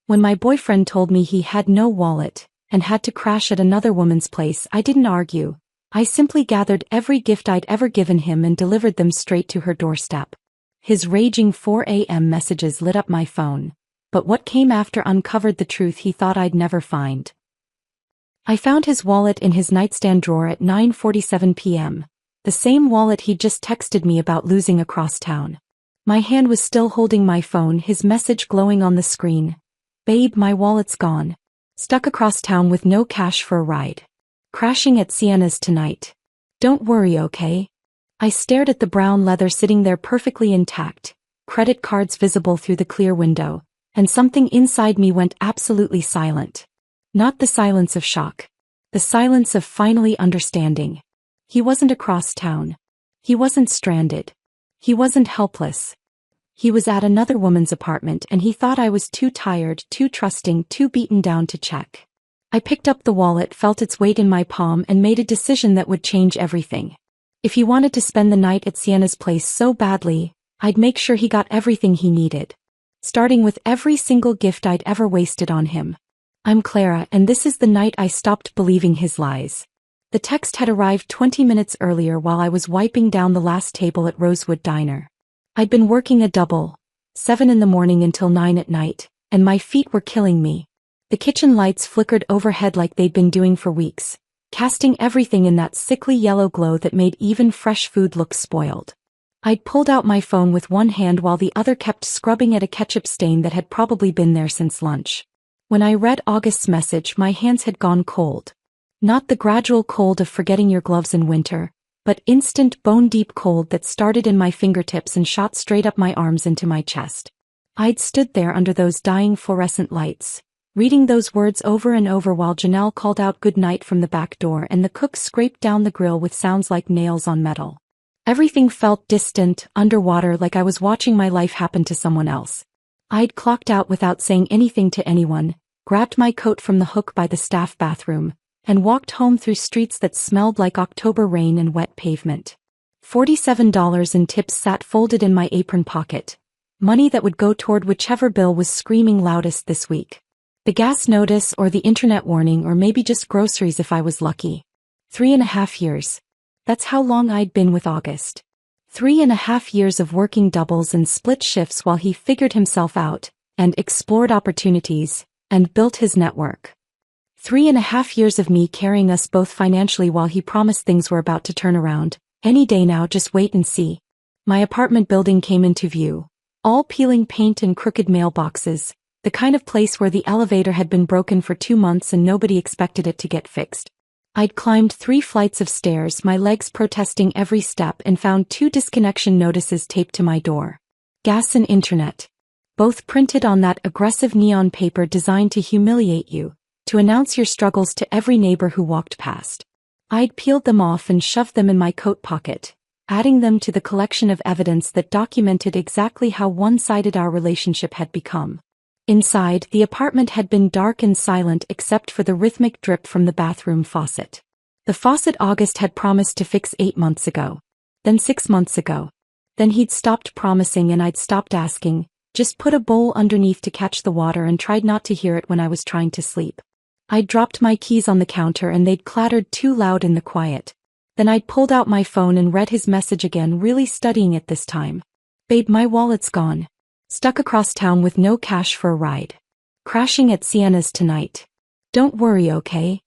When my boyfriend told me he had no wallet and had to crash at another woman's place, I didn't argue. I simply gathered every gift I'd ever given him and delivered them straight to her doorstep. His raging 4 a.m. messages lit up my phone, but what came after uncovered the truth he thought I'd never find. I found his wallet in his nightstand drawer at 9:47 p.m., the same wallet he'd just texted me about losing across town. My hand was still holding my phone, his message glowing on the screen. Babe, my wallet's gone. Stuck across town with no cash for a ride. Crashing at Sienna's tonight. Don't worry, okay? I stared at the brown leather sitting there perfectly intact, credit cards visible through the clear window, and something inside me went absolutely silent. Not the silence of shock. The silence of finally understanding. He wasn't across town. He wasn't stranded. He wasn't helpless. He was at another woman's apartment and he thought I was too tired, too trusting, too beaten down to check. I picked up the wallet, felt its weight in my palm and made a decision that would change everything. If he wanted to spend the night at Sienna's place so badly, I'd make sure he got everything he needed. Starting with every single gift I'd ever wasted on him. I'm Clara, and this is the night I stopped believing his lies. The text had arrived 20 minutes earlier while I was wiping down the last table at Rosewood Diner. I'd been working a double, 7 in the morning until 9 at night, and my feet were killing me. The kitchen lights flickered overhead like they'd been doing for weeks, casting everything in that sickly yellow glow that made even fresh food look spoiled. I'd pulled out my phone with one hand while the other kept scrubbing at a ketchup stain that had probably been there since lunch. When I read August's message, my hands had gone cold. Not the gradual cold of forgetting your gloves in winter, but instant bone-deep cold that started in my fingertips and shot straight up my arms into my chest. I'd stood there under those dying fluorescent lights, reading those words over and over while Janelle called out good night from the back door and the cook scraped down the grill with sounds like nails on metal. Everything felt distant, underwater, like I was watching my life happen to someone else. I'd clocked out without saying anything to anyone, grabbed my coat from the hook by the staff bathroom, and walked home through streets that smelled like October rain and wet pavement. $47 in tips sat folded in my apron pocket, money that would go toward whichever bill was screaming loudest this week. The gas notice or the internet warning or maybe just groceries if I was lucky. 3.5 years. That's how long I'd been with August. 3.5 years of working doubles and split shifts while he figured himself out, and explored opportunities, and built his network. 3.5 years of me carrying us both financially while he promised things were about to turn around. Any day now, just wait and see. My apartment building came into view. All peeling paint and crooked mailboxes, the kind of place where the elevator had been broken for 2 months and nobody expected it to get fixed. I'd climbed 3 flights of stairs, my legs protesting every step, and found 2 disconnection notices taped to my door. Gas and internet. Both printed on that aggressive neon paper designed to humiliate you, to announce your struggles to every neighbor who walked past. I'd peeled them off and shoved them in my coat pocket, adding them to the collection of evidence that documented exactly how one-sided our relationship had become. Inside, the apartment had been dark and silent except for the rhythmic drip from the bathroom faucet. The faucet August had promised to fix 8 months ago. Then 6 months ago. Then he'd stopped promising and I'd stopped asking, just put a bowl underneath to catch the water and tried not to hear it when I was trying to sleep. I'd dropped my keys on the counter and they'd clattered too loud in the quiet. Then I'd pulled out my phone and read his message again, really studying it this time. Babe, my wallet's gone. Stuck across town with no cash for a ride. Crashing at Sienna's tonight. Don't worry, okay?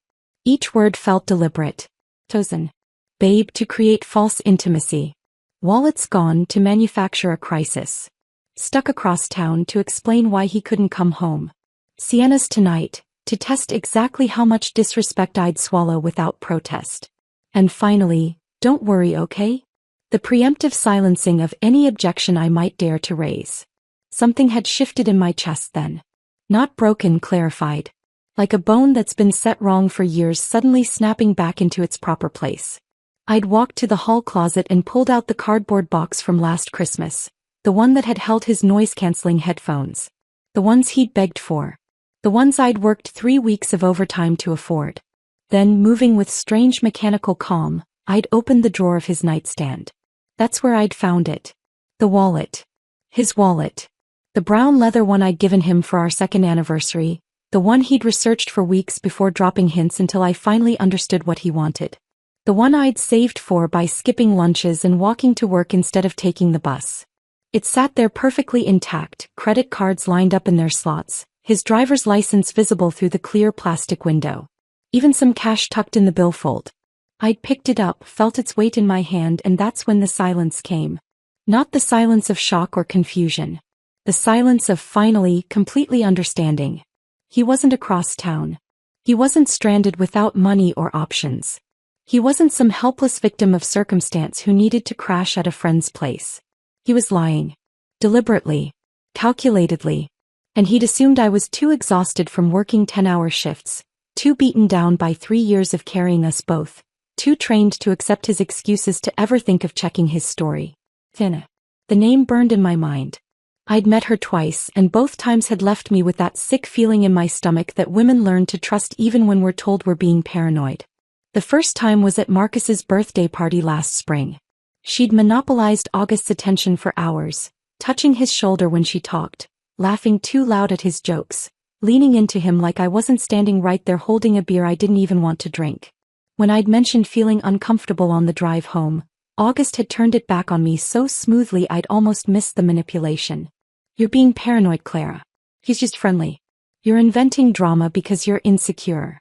Each word felt deliberate. Chosen. Babe, to create false intimacy. Wallet's gone, to manufacture a crisis. Stuck across town, to explain why he couldn't come home. Sienna's tonight, to test exactly how much disrespect I'd swallow without protest. And finally, don't worry, okay? The preemptive silencing of any objection I might dare to raise. Something had shifted in my chest then. Not broken, clarified. Like a bone that's been set wrong for years suddenly snapping back into its proper place. I'd walked to the hall closet and pulled out the cardboard box from last Christmas. The one that had held his noise-canceling headphones. The ones he'd begged for. The ones I'd worked 3 weeks of overtime to afford. Then, moving with strange mechanical calm, I'd opened the drawer of his nightstand. That's where I'd found it. The wallet. His wallet. The brown leather one I'd given him for our second anniversary, the one he'd researched for weeks before dropping hints until I finally understood what he wanted. The one I'd saved for by skipping lunches and walking to work instead of taking the bus. It sat there perfectly intact, credit cards lined up in their slots, his driver's license visible through the clear plastic window. Even some cash tucked in the billfold. I'd picked it up, felt its weight in my hand, and that's when the silence came. Not the silence of shock or confusion. The silence of finally, completely understanding. He wasn't across town. He wasn't stranded without money or options. He wasn't some helpless victim of circumstance who needed to crash at a friend's place. He was lying. Deliberately. Calculatedly. And he'd assumed I was too exhausted from working 10-hour shifts, too beaten down by 3 years of carrying us both, too trained to accept his excuses to ever think of checking his story. Tina. The name burned in my mind. I'd met her twice, and both times had left me with that sick feeling in my stomach that women learn to trust even when we're told we're being paranoid. The first time was at Marcus's birthday party last spring. She'd monopolized August's attention for hours, touching his shoulder when she talked, laughing too loud at his jokes, leaning into him like I wasn't standing right there holding a beer I didn't even want to drink. When I'd mentioned feeling uncomfortable on the drive home, August had turned it back on me so smoothly I'd almost missed the manipulation. You're being paranoid, Clara. He's just friendly. You're inventing drama because you're insecure.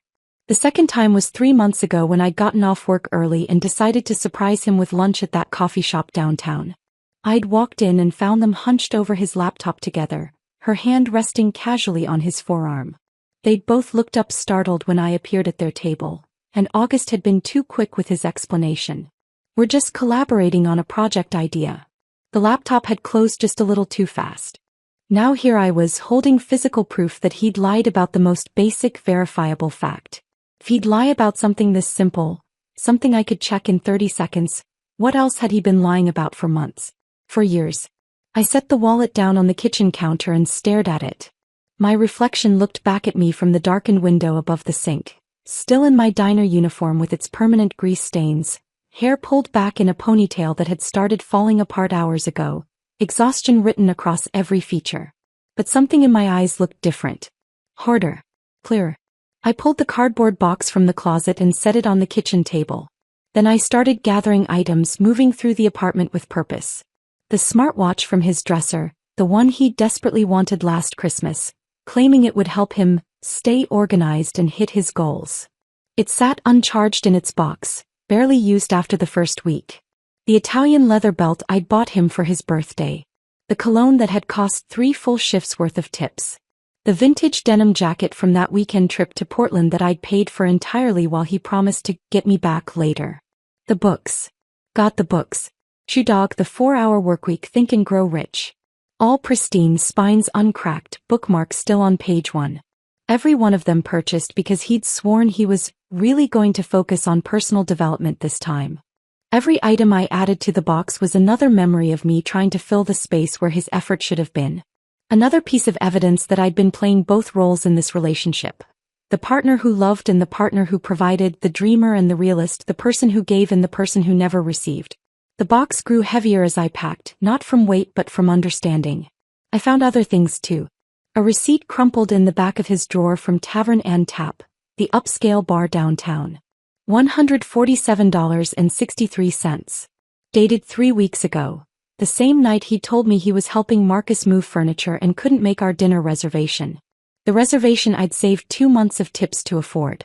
The second time was 3 months ago when I'd gotten off work early and decided to surprise him with lunch at that coffee shop downtown. I'd walked in and found them hunched over his laptop together, her hand resting casually on his forearm. They'd both looked up startled when I appeared at their table, and August had been too quick with his explanation. We're just collaborating on a project idea. The laptop had closed just a little too fast. Now here I was holding physical proof that he'd lied about the most basic verifiable fact. If he'd lie about something this simple, something I could check in 30 seconds, what else had he been lying about for months? For years. I set the wallet down on the kitchen counter and stared at it. My reflection looked back at me from the darkened window above the sink, still in my diner uniform with its permanent grease stains, hair pulled back in a ponytail that had started falling apart hours ago, exhaustion written across every feature. But something in my eyes looked different. Harder. Clearer. I pulled the cardboard box from the closet and set it on the kitchen table. Then I started gathering items, moving through the apartment with purpose. The smartwatch from his dresser, the one he desperately wanted last Christmas, claiming it would help him stay organized and hit his goals. It sat uncharged in its box, barely used after the first week. The Italian leather belt I'd bought him for his birthday. The cologne that had cost 3 full shifts worth of tips. The vintage denim jacket from that weekend trip to Portland that I'd paid for entirely while he promised to get me back later. The books. Got the books. Shoe Dog, The 4-Hour Workweek, Think and Grow Rich. All pristine, spines uncracked, bookmarks still on page 1. Every one of them purchased because he'd sworn he was really going to focus on personal development this time. Every item I added to the box was another memory of me trying to fill the space where his effort should have been. Another piece of evidence that I'd been playing both roles in this relationship. The partner who loved and the partner who provided, the dreamer and the realist, the person who gave and the person who never received. The box grew heavier as I packed, not from weight but from understanding. I found other things too. A receipt crumpled in the back of his drawer from Tavern and Tap, the upscale bar downtown. $147.63. Dated 3 weeks ago. The same night he told me he was helping Marcus move furniture and couldn't make our dinner reservation. The reservation I'd saved 2 months of tips to afford.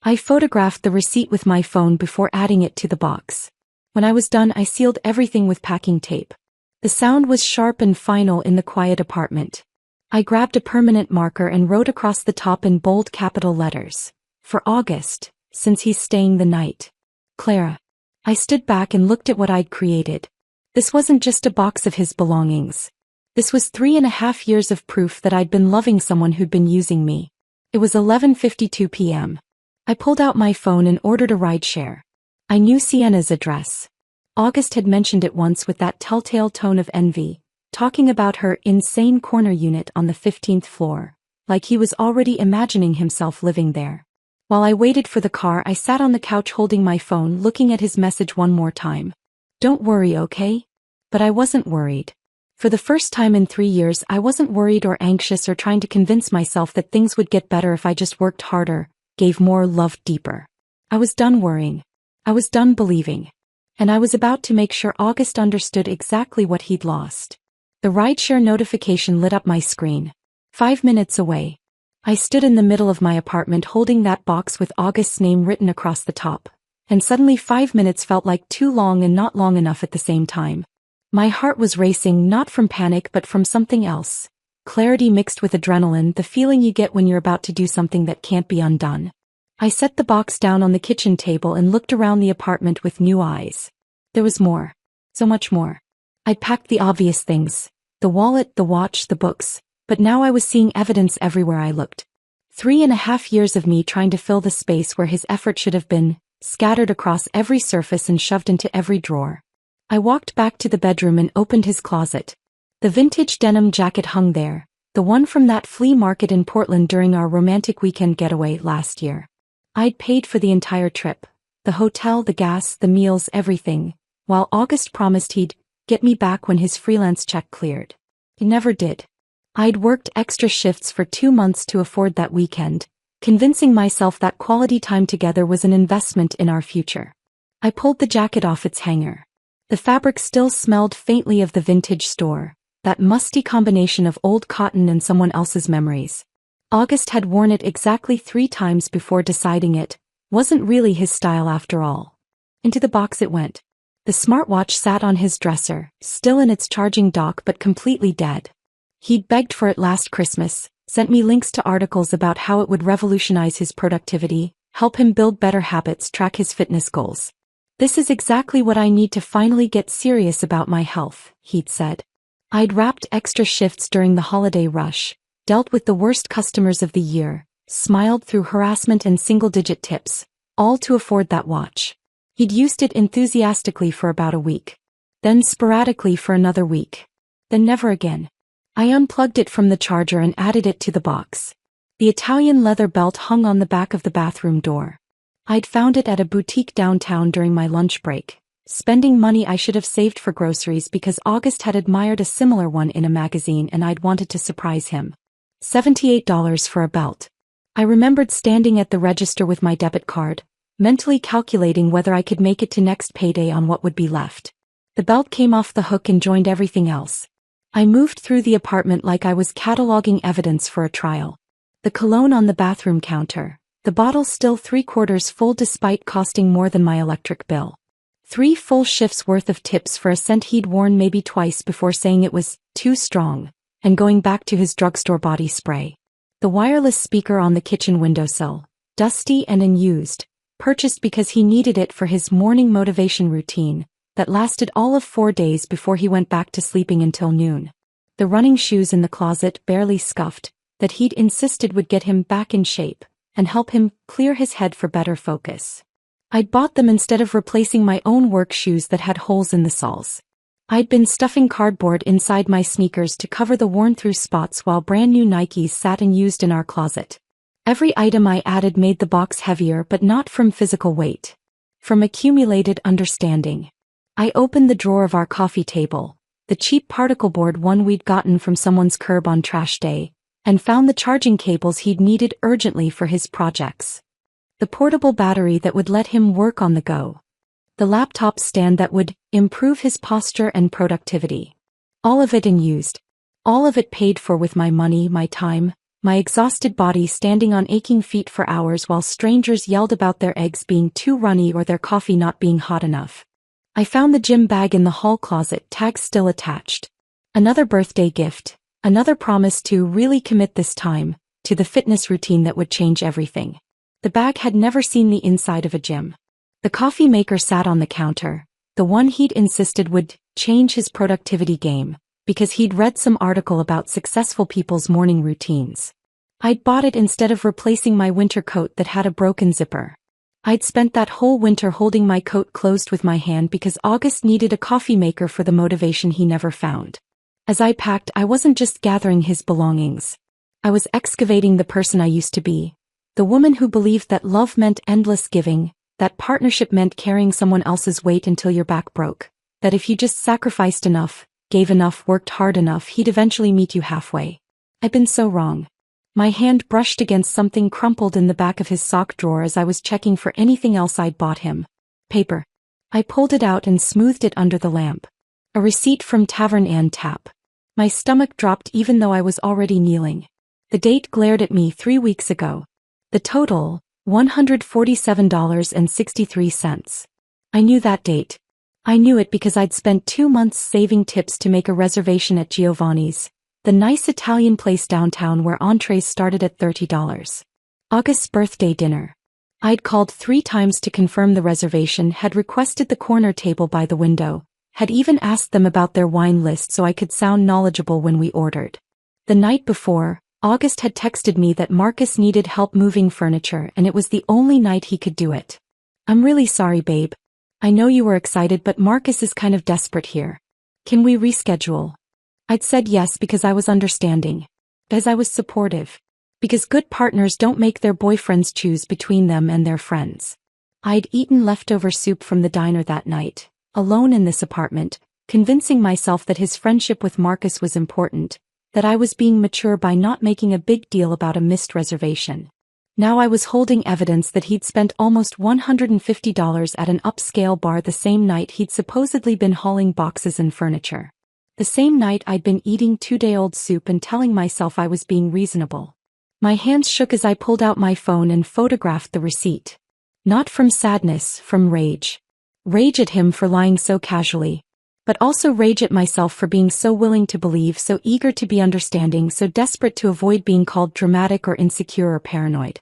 I photographed the receipt with my phone before adding it to the box. When I was done, I sealed everything with packing tape. The sound was sharp and final in the quiet apartment. I grabbed a permanent marker and wrote across the top in bold capital letters. For August, since he's staying the night. Clara. I stood back and looked at what I'd created. This wasn't just a box of his belongings. This was 3.5 years of proof that I'd been loving someone who'd been using me. It was 11:52 p.m. I pulled out my phone and ordered a rideshare. I knew Sienna's address. August had mentioned it once with that telltale tone of envy, talking about her insane corner unit on the 15th floor, like he was already imagining himself living there. While I waited for the car, I sat on the couch holding my phone, looking at his message one more time. Don't worry, okay? But I wasn't worried. For the first time in 3 years, I wasn't worried or anxious or trying to convince myself that things would get better if I just worked harder, gave more, loved deeper. I was done worrying. I was done believing. And I was about to make sure August understood exactly what he'd lost. The rideshare notification lit up my screen. 5 minutes away. I stood in the middle of my apartment holding that box with August's name written across the top. And suddenly 5 minutes felt like too long and not long enough at the same time. My heart was racing, not from panic but from something else. Clarity mixed with adrenaline, the feeling you get when you're about to do something that can't be undone. I set the box down on the kitchen table and looked around the apartment with new eyes. There was more. So much more. I'd packed the obvious things. The wallet, the watch, the books. But now I was seeing evidence everywhere I looked. 3.5 years of me trying to fill the space where his effort should have been, scattered across every surface and shoved into every drawer. I walked back to the bedroom and opened his closet. The vintage denim jacket hung there, the one from that flea market in Portland during our romantic weekend getaway last year. I'd paid for the entire trip, the hotel, the gas, the meals, everything, while August promised he'd get me back when his freelance check cleared. He never did. I'd worked extra shifts for 2 months to afford that weekend, convincing myself that quality time together was an investment in our future. I pulled the jacket off its hanger. The fabric still smelled faintly of the vintage store, that musty combination of old cotton and someone else's memories. August had worn it exactly 3 times before deciding it wasn't really his style after all. Into the box it went. The smartwatch sat on his dresser, still in its charging dock but completely dead. He'd begged for it last Christmas, sent me links to articles about how it would revolutionize his productivity, help him build better habits, track his fitness goals. This is exactly what I need to finally get serious about my health, he'd said. I'd wrapped extra shifts during the holiday rush, dealt with the worst customers of the year, smiled through harassment and single-digit tips, all to afford that watch. He'd used it enthusiastically for about a week. Then sporadically for another week. Then never again. I unplugged it from the charger and added it to the box. The Italian leather belt hung on the back of the bathroom door. I'd found it at a boutique downtown during my lunch break, spending money I should have saved for groceries because August had admired a similar one in a magazine and I'd wanted to surprise him. $78 for a belt. I remembered standing at the register with my debit card, mentally calculating whether I could make it to next payday on what would be left. The belt came off the hook and joined everything else. I moved through the apartment like I was cataloging evidence for a trial. The cologne on the bathroom counter. The bottle still 3/4 full despite costing more than my electric bill. 3 full shifts worth of tips for a scent he'd worn maybe twice before saying it was too strong, and going back to his drugstore body spray. The wireless speaker on the kitchen windowsill, dusty and unused, purchased because he needed it for his morning motivation routine, that lasted all of 4 days before he went back to sleeping until noon. The running shoes in the closet, barely scuffed, that he'd insisted would get him back in shape and help him clear his head for better focus. I'd bought them instead of replacing my own work shoes that had holes in the soles. I'd been stuffing cardboard inside my sneakers to cover the worn-through spots while brand new Nikes sat unused in our closet. Every item I added made the box heavier, but not from physical weight. From accumulated understanding. I opened the drawer of our coffee table, the cheap particle board one we'd gotten from someone's curb on trash day, and found the charging cables he'd needed urgently for his projects. The portable battery that would let him work on the go. The laptop stand that would improve his posture and productivity. All of it unused. All of it paid for with my money, my time, my exhausted body standing on aching feet for hours while strangers yelled about their eggs being too runny or their coffee not being hot enough. I found the gym bag in the hall closet, tag still attached. Another birthday gift. Another promise to really commit this time to the fitness routine that would change everything. The bag had never seen the inside of a gym. The coffee maker sat on the counter, the one he'd insisted would change his productivity game, because he'd read some article about successful people's morning routines. I'd bought it instead of replacing my winter coat that had a broken zipper. I'd spent that whole winter holding my coat closed with my hand because August needed a coffee maker for the motivation he never found. As I packed, I wasn't just gathering his belongings. I was excavating the person I used to be. The woman who believed that love meant endless giving, that partnership meant carrying someone else's weight until your back broke, that if you just sacrificed enough, gave enough, worked hard enough, he'd eventually meet you halfway. I'd been so wrong. My hand brushed against something crumpled in the back of his sock drawer as I was checking for anything else I'd bought him. Paper. I pulled it out and smoothed it under the lamp. A receipt from Tavern and Tap. My stomach dropped even though I was already kneeling. The date glared at me 3 weeks ago. The total, $147.63. I knew that date. I knew it because I'd spent 2 months saving tips to make a reservation at Giovanni's, the nice Italian place downtown where entrees started at $30. August's birthday dinner. I'd called 3 times to confirm the reservation, had requested the corner table by the window, had even asked them about their wine list so I could sound knowledgeable when we ordered. The night before, August had texted me that Marcus needed help moving furniture and it was the only night he could do it. I'm really sorry, babe. I know you were excited, but Marcus is kind of desperate here. Can we reschedule? I'd said yes because I was understanding. As I was supportive. Because good partners don't make their boyfriends choose between them and their friends. I'd eaten leftover soup from the diner that night, alone in this apartment, convincing myself that his friendship with Marcus was important, that I was being mature by not making a big deal about a missed reservation. Now I was holding evidence that he'd spent almost $150 at an upscale bar the same night he'd supposedly been hauling boxes and furniture. The same night I'd been eating 2-day-old soup and telling myself I was being reasonable. My hands shook as I pulled out my phone and photographed the receipt. Not from sadness, from rage. Rage at him for lying so casually. But also rage at myself for being so willing to believe, so eager to be understanding, so desperate to avoid being called dramatic or insecure or paranoid.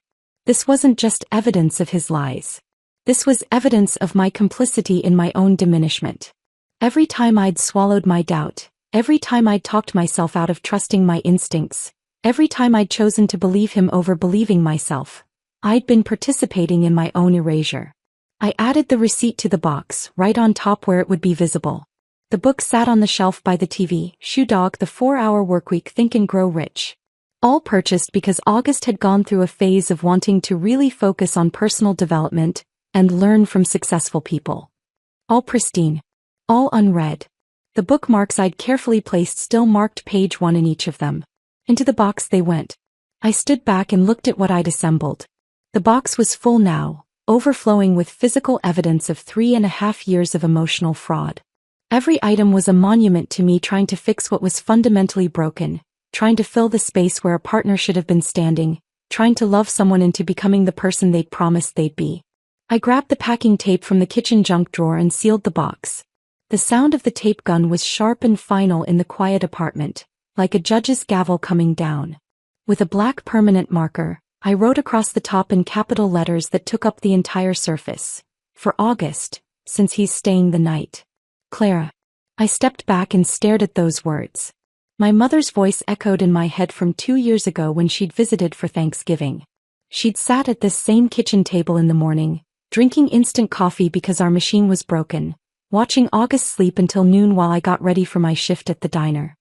This wasn't just evidence of his lies. This was evidence of my complicity in my own diminishment. Every time I'd swallowed my doubt, every time I'd talked myself out of trusting my instincts, every time I'd chosen to believe him over believing myself, I'd been participating in my own erasure. I added the receipt to the box, right on top where it would be visible. The book sat on the shelf by the TV, Shoe Dog, The 4-Hour Workweek, Think and Grow Rich. All purchased because August had gone through a phase of wanting to really focus on personal development and learn from successful people. All pristine. All unread. The bookmarks I'd carefully placed still marked page 1 in each of them. Into the box they went. I stood back and looked at what I'd assembled. The box was full now, overflowing with physical evidence of 3.5 years of emotional fraud. Every item was a monument to me trying to fix what was fundamentally broken, trying to fill the space where a partner should have been standing, trying to love someone into becoming the person they'd promised they'd be. I grabbed the packing tape from the kitchen junk drawer and sealed the box. The sound of the tape gun was sharp and final in the quiet apartment, like a judge's gavel coming down. With a black permanent marker, I wrote across the top in capital letters that took up the entire surface. For August, since he's staying the night. Clara. I stepped back and stared at those words. My mother's voice echoed in my head from 2 years ago when she'd visited for Thanksgiving. She'd sat at this same kitchen table in the morning, drinking instant coffee because our machine was broken, watching August sleep until noon while I got ready for my shift at the diner.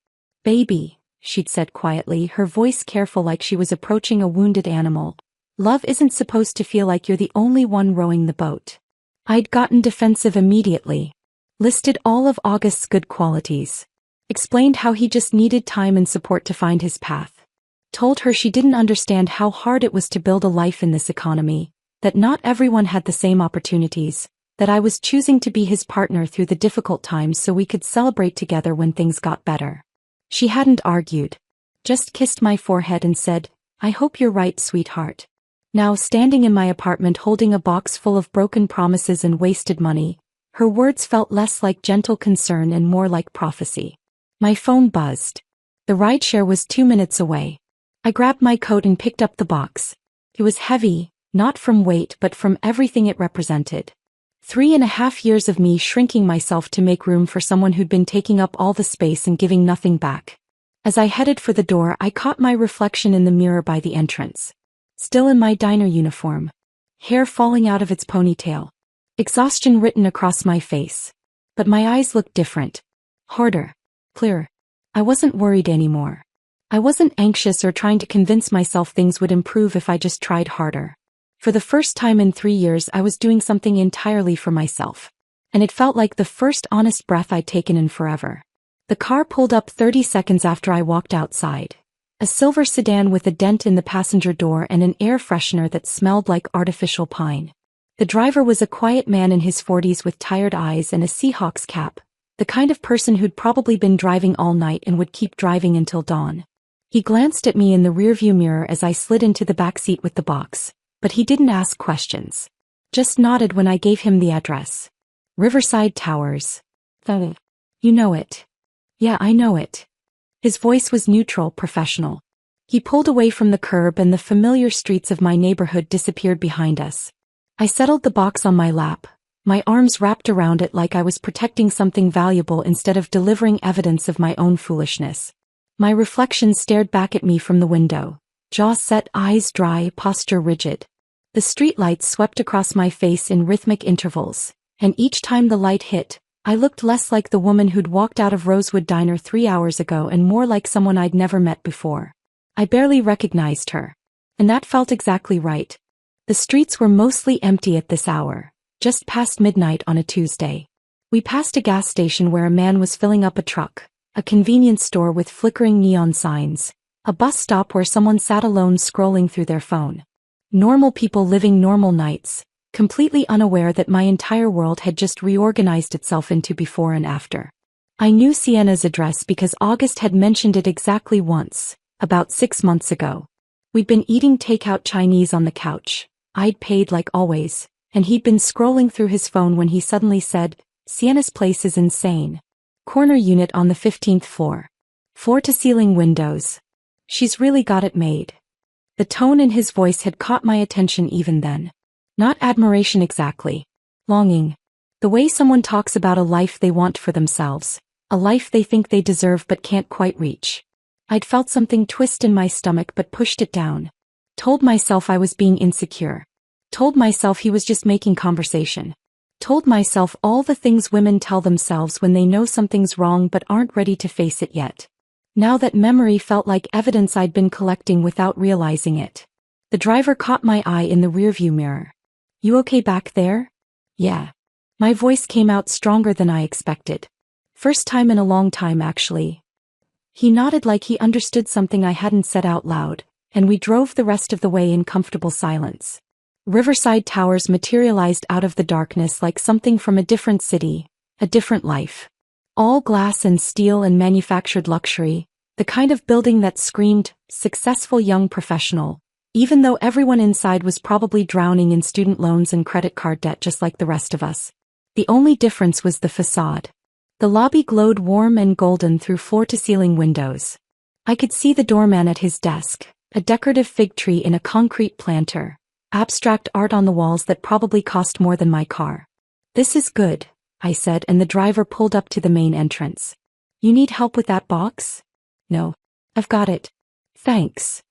Baby, she'd said quietly, her voice careful like she was approaching a wounded animal. Love isn't supposed to feel like you're the only one rowing the boat. I'd gotten defensive immediately. Listed all of August's good qualities. Explained how he just needed time and support to find his path. Told her she didn't understand how hard it was to build a life in this economy, that not everyone had the same opportunities, that I was choosing to be his partner through the difficult times so we could celebrate together when things got better. She hadn't argued. Just kissed my forehead and said, "I hope you're right, sweetheart." Now standing in my apartment holding a box full of broken promises and wasted money, her words felt less like gentle concern and more like prophecy. My phone buzzed. The rideshare was 2 minutes away. I grabbed my coat and picked up the box. It was heavy, not from weight but from everything it represented. 3.5 years of me shrinking myself to make room for someone who'd been taking up all the space and giving nothing back. As I headed for the door, I caught my reflection in the mirror by the entrance. Still in my diner uniform. Hair falling out of its ponytail. Exhaustion written across my face. But my eyes looked different. Harder. Clearer. I wasn't worried anymore. I wasn't anxious or trying to convince myself things would improve if I just tried harder. For the first time in 3 years I was doing something entirely for myself. And it felt like the first honest breath I'd taken in forever. The car pulled up 30 seconds after I walked outside. A silver sedan with a dent in the passenger door and an air freshener that smelled like artificial pine. The driver was a quiet man in his 40s with tired eyes and a Seahawks cap, the kind of person who'd probably been driving all night and would keep driving until dawn. He glanced at me in the rearview mirror as I slid into the back seat with the box, but he didn't ask questions. Just nodded when I gave him the address. Riverside Towers. You know it. Yeah, I know it. His voice was neutral, professional. He pulled away from the curb and the familiar streets of my neighborhood disappeared behind us. I settled the box on my lap, my arms wrapped around it like I was protecting something valuable instead of delivering evidence of my own foolishness. My reflection stared back at me from the window, jaw set, eyes dry, posture rigid. The streetlights swept across my face in rhythmic intervals, and each time the light hit, I looked less like the woman who'd walked out of Rosewood Diner 3 hours ago and more like someone I'd never met before. I barely recognized her. And that felt exactly right. The streets were mostly empty at this hour, just past midnight on a Tuesday. We passed a gas station where a man was filling up a truck, a convenience store with flickering neon signs, a bus stop where someone sat alone scrolling through their phone. Normal people living normal nights, completely unaware that my entire world had just reorganized itself into before and after. I knew Sienna's address because August had mentioned it exactly once, about 6 months ago. We'd been eating takeout Chinese on the couch. I'd paid like always, and he'd been scrolling through his phone when he suddenly said, "Sienna's place is insane. Corner unit on the 15th floor. Floor-to-ceiling windows. She's really got it made." The tone in his voice had caught my attention even then. Not admiration exactly. Longing. The way someone talks about a life they want for themselves, a life they think they deserve but can't quite reach. I'd felt something twist in my stomach but pushed it down. Told myself I was being insecure. Told myself he was just making conversation. Told myself all the things women tell themselves when they know something's wrong but aren't ready to face it yet. Now that memory felt like evidence I'd been collecting without realizing it. The driver caught my eye in the rearview mirror. "You okay back there?" "Yeah." My voice came out stronger than I expected. First time in a long time actually. He nodded like he understood something I hadn't said out loud, and we drove the rest of the way in comfortable silence. Riverside Towers materialized out of the darkness like something from a different city, a different life. All glass and steel and manufactured luxury, the kind of building that screamed, successful young professional, even though everyone inside was probably drowning in student loans and credit card debt just like the rest of us. The only difference was the facade. The lobby glowed warm and golden through floor-to-ceiling windows. I could see the doorman at his desk, a decorative fig tree in a concrete planter, abstract art on the walls that probably cost more than my car. "This is good," I said, and the driver pulled up to the main entrance. "You need help with that box?" "No. I've got it. Thanks."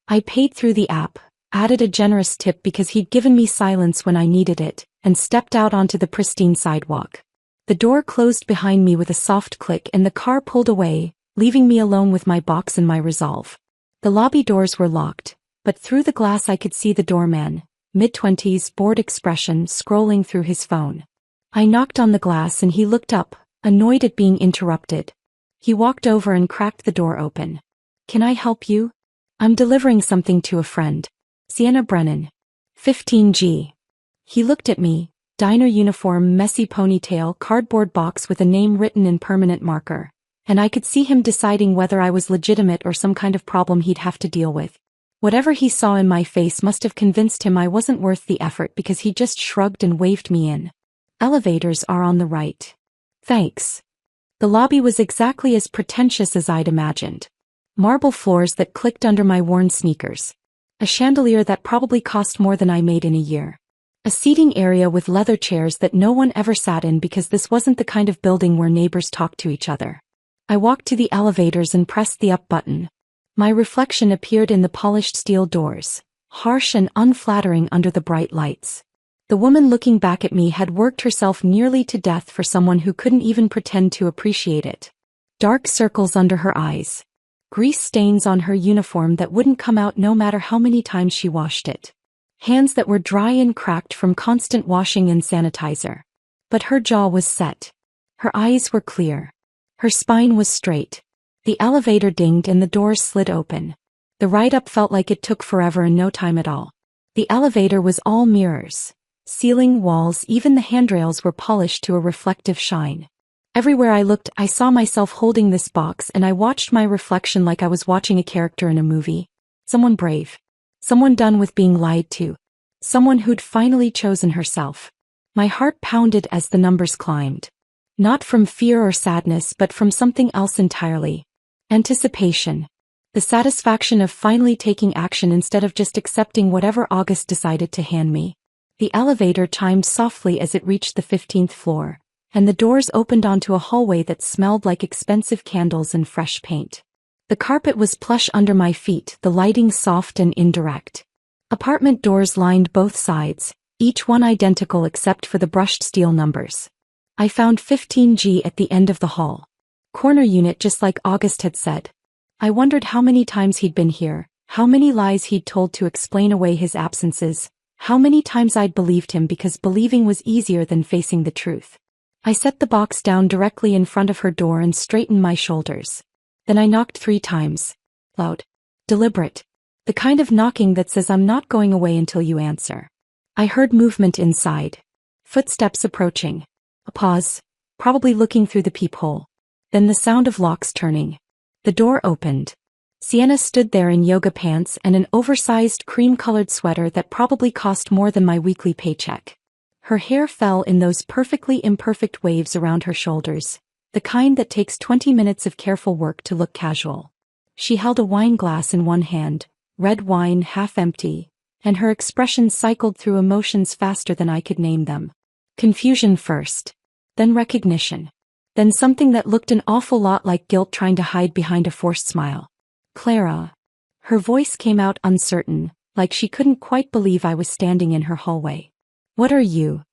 I paid through the app, added a generous tip because he'd given me silence when I needed it, and stepped out onto the pristine sidewalk. The door closed behind me with a soft click and the car pulled away, leaving me alone with my box and my resolve. The lobby doors were locked, but through the glass I could see the doorman, mid-20s, bored expression, scrolling through his phone. I knocked on the glass and he looked up, annoyed at being interrupted. He walked over and cracked the door open. "Can I help you?" "I'm delivering something to a friend. Sienna Brennan. 15G. He looked at me, diner uniform, messy ponytail, cardboard box with a name written in permanent marker, and I could see him deciding whether I was legitimate or some kind of problem he'd have to deal with. Whatever he saw in my face must have convinced him I wasn't worth the effort because he just shrugged and waved me in. "Elevators are on the right." "Thanks." The lobby was exactly as pretentious as I'd imagined. Marble floors that clicked under my worn sneakers. A chandelier that probably cost more than I made in a year. A seating area with leather chairs that no one ever sat in because this wasn't the kind of building where neighbors talked to each other. I walked to the elevators and pressed the up button. My reflection appeared in the polished steel doors, harsh and unflattering under the bright lights. The woman looking back at me had worked herself nearly to death for someone who couldn't even pretend to appreciate it. Dark circles under her eyes. Grease stains on her uniform that wouldn't come out no matter how many times she washed it. Hands that were dry and cracked from constant washing and sanitizer. But her jaw was set. Her eyes were clear. Her spine was straight. The elevator dinged and the doors slid open. The ride up felt like it took forever and no time at all. The elevator was all mirrors. Ceiling, walls, even the handrails were polished to a reflective shine. Everywhere I looked, I saw myself holding this box and I watched my reflection like I was watching a character in a movie. Someone brave. Someone done with being lied to. Someone who'd finally chosen herself. My heart pounded as the numbers climbed. Not from fear or sadness but from something else entirely. Anticipation. The satisfaction of finally taking action instead of just accepting whatever August decided to hand me. The elevator chimed softly as it reached the 15th floor, and the doors opened onto a hallway that smelled like expensive candles and fresh paint. The carpet was plush under my feet, the lighting soft and indirect. Apartment doors lined both sides, each one identical except for the brushed steel numbers. I found 15G at the end of the hall. Corner unit just like August had said. I wondered how many times he'd been here, how many lies he'd told to explain away his absences, how many times I'd believed him because believing was easier than facing the truth. I set the box down directly in front of her door and straightened my shoulders. Then I knocked 3 times. Loud. Deliberate. The kind of knocking that says I'm not going away until you answer. I heard movement inside. Footsteps approaching. A pause, probably looking through the peephole. Then the sound of locks turning. The door opened. Sienna stood there in yoga pants and an oversized cream-colored sweater that probably cost more than my weekly paycheck. Her hair fell in those perfectly imperfect waves around her shoulders, the kind that takes 20 minutes of careful work to look casual. She held a wine glass in one hand, red wine half empty, and her expression cycled through emotions faster than I could name them. Confusion first. Then recognition. Then something that looked an awful lot like guilt trying to hide behind a forced smile. Clara. Her voice came out uncertain, like she couldn't quite believe I was standing in her hallway. What are you?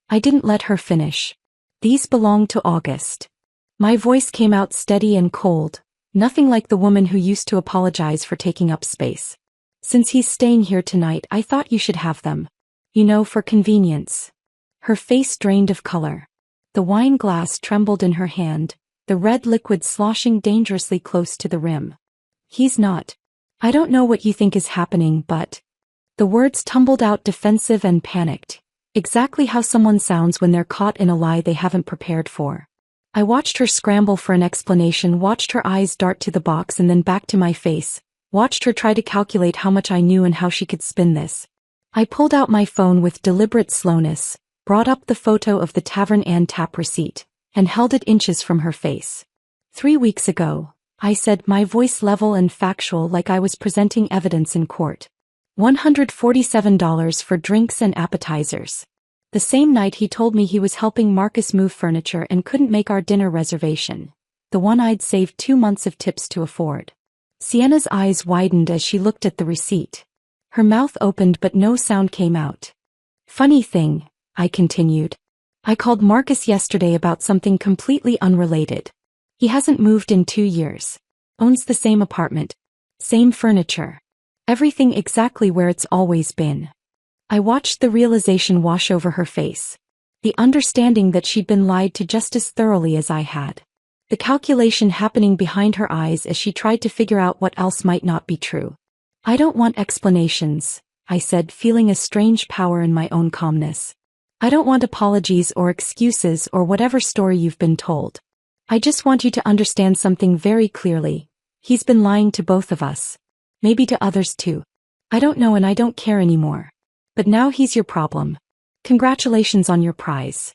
I didn't let her finish. These belong to August. My voice came out steady and cold, nothing like the woman who used to apologize for taking up space. Since he's staying here tonight, I thought you should have them. You know, for convenience. Her face drained of color. The wine glass trembled in her hand, the red liquid sloshing dangerously close to the rim. He's not. I don't know what you think is happening, but... The words tumbled out defensive and panicked. Exactly how someone sounds when they're caught in a lie they haven't prepared for. I watched her scramble for an explanation, watched her eyes dart to the box and then back to my face, watched her try to calculate how much I knew and how she could spin this. I pulled out my phone with deliberate slowness, brought up the photo of the Tavern Ann tap receipt, and held it inches from her face. 3 weeks ago, I said, my voice level and factual like I was presenting evidence in court. $147 for drinks and appetizers. The same night he told me he was helping Marcus move furniture and couldn't make our dinner reservation, the one I'd saved 2 months of tips to afford. Sienna's eyes widened as she looked at the receipt. Her mouth opened but no sound came out. Funny thing, I continued. I called Marcus yesterday about something completely unrelated. He hasn't moved in 2 years. Owns the same apartment. Same furniture. Everything exactly where it's always been. I watched the realization wash over her face. The understanding that she'd been lied to just as thoroughly as I had. The calculation happening behind her eyes as she tried to figure out what else might not be true. I don't want explanations, I said, feeling a strange power in my own calmness. I don't want apologies or excuses or whatever story you've been told. I just want you to understand something very clearly. He's been lying to both of us. Maybe to others too. I don't know and I don't care anymore. But now he's your problem. Congratulations on your prize.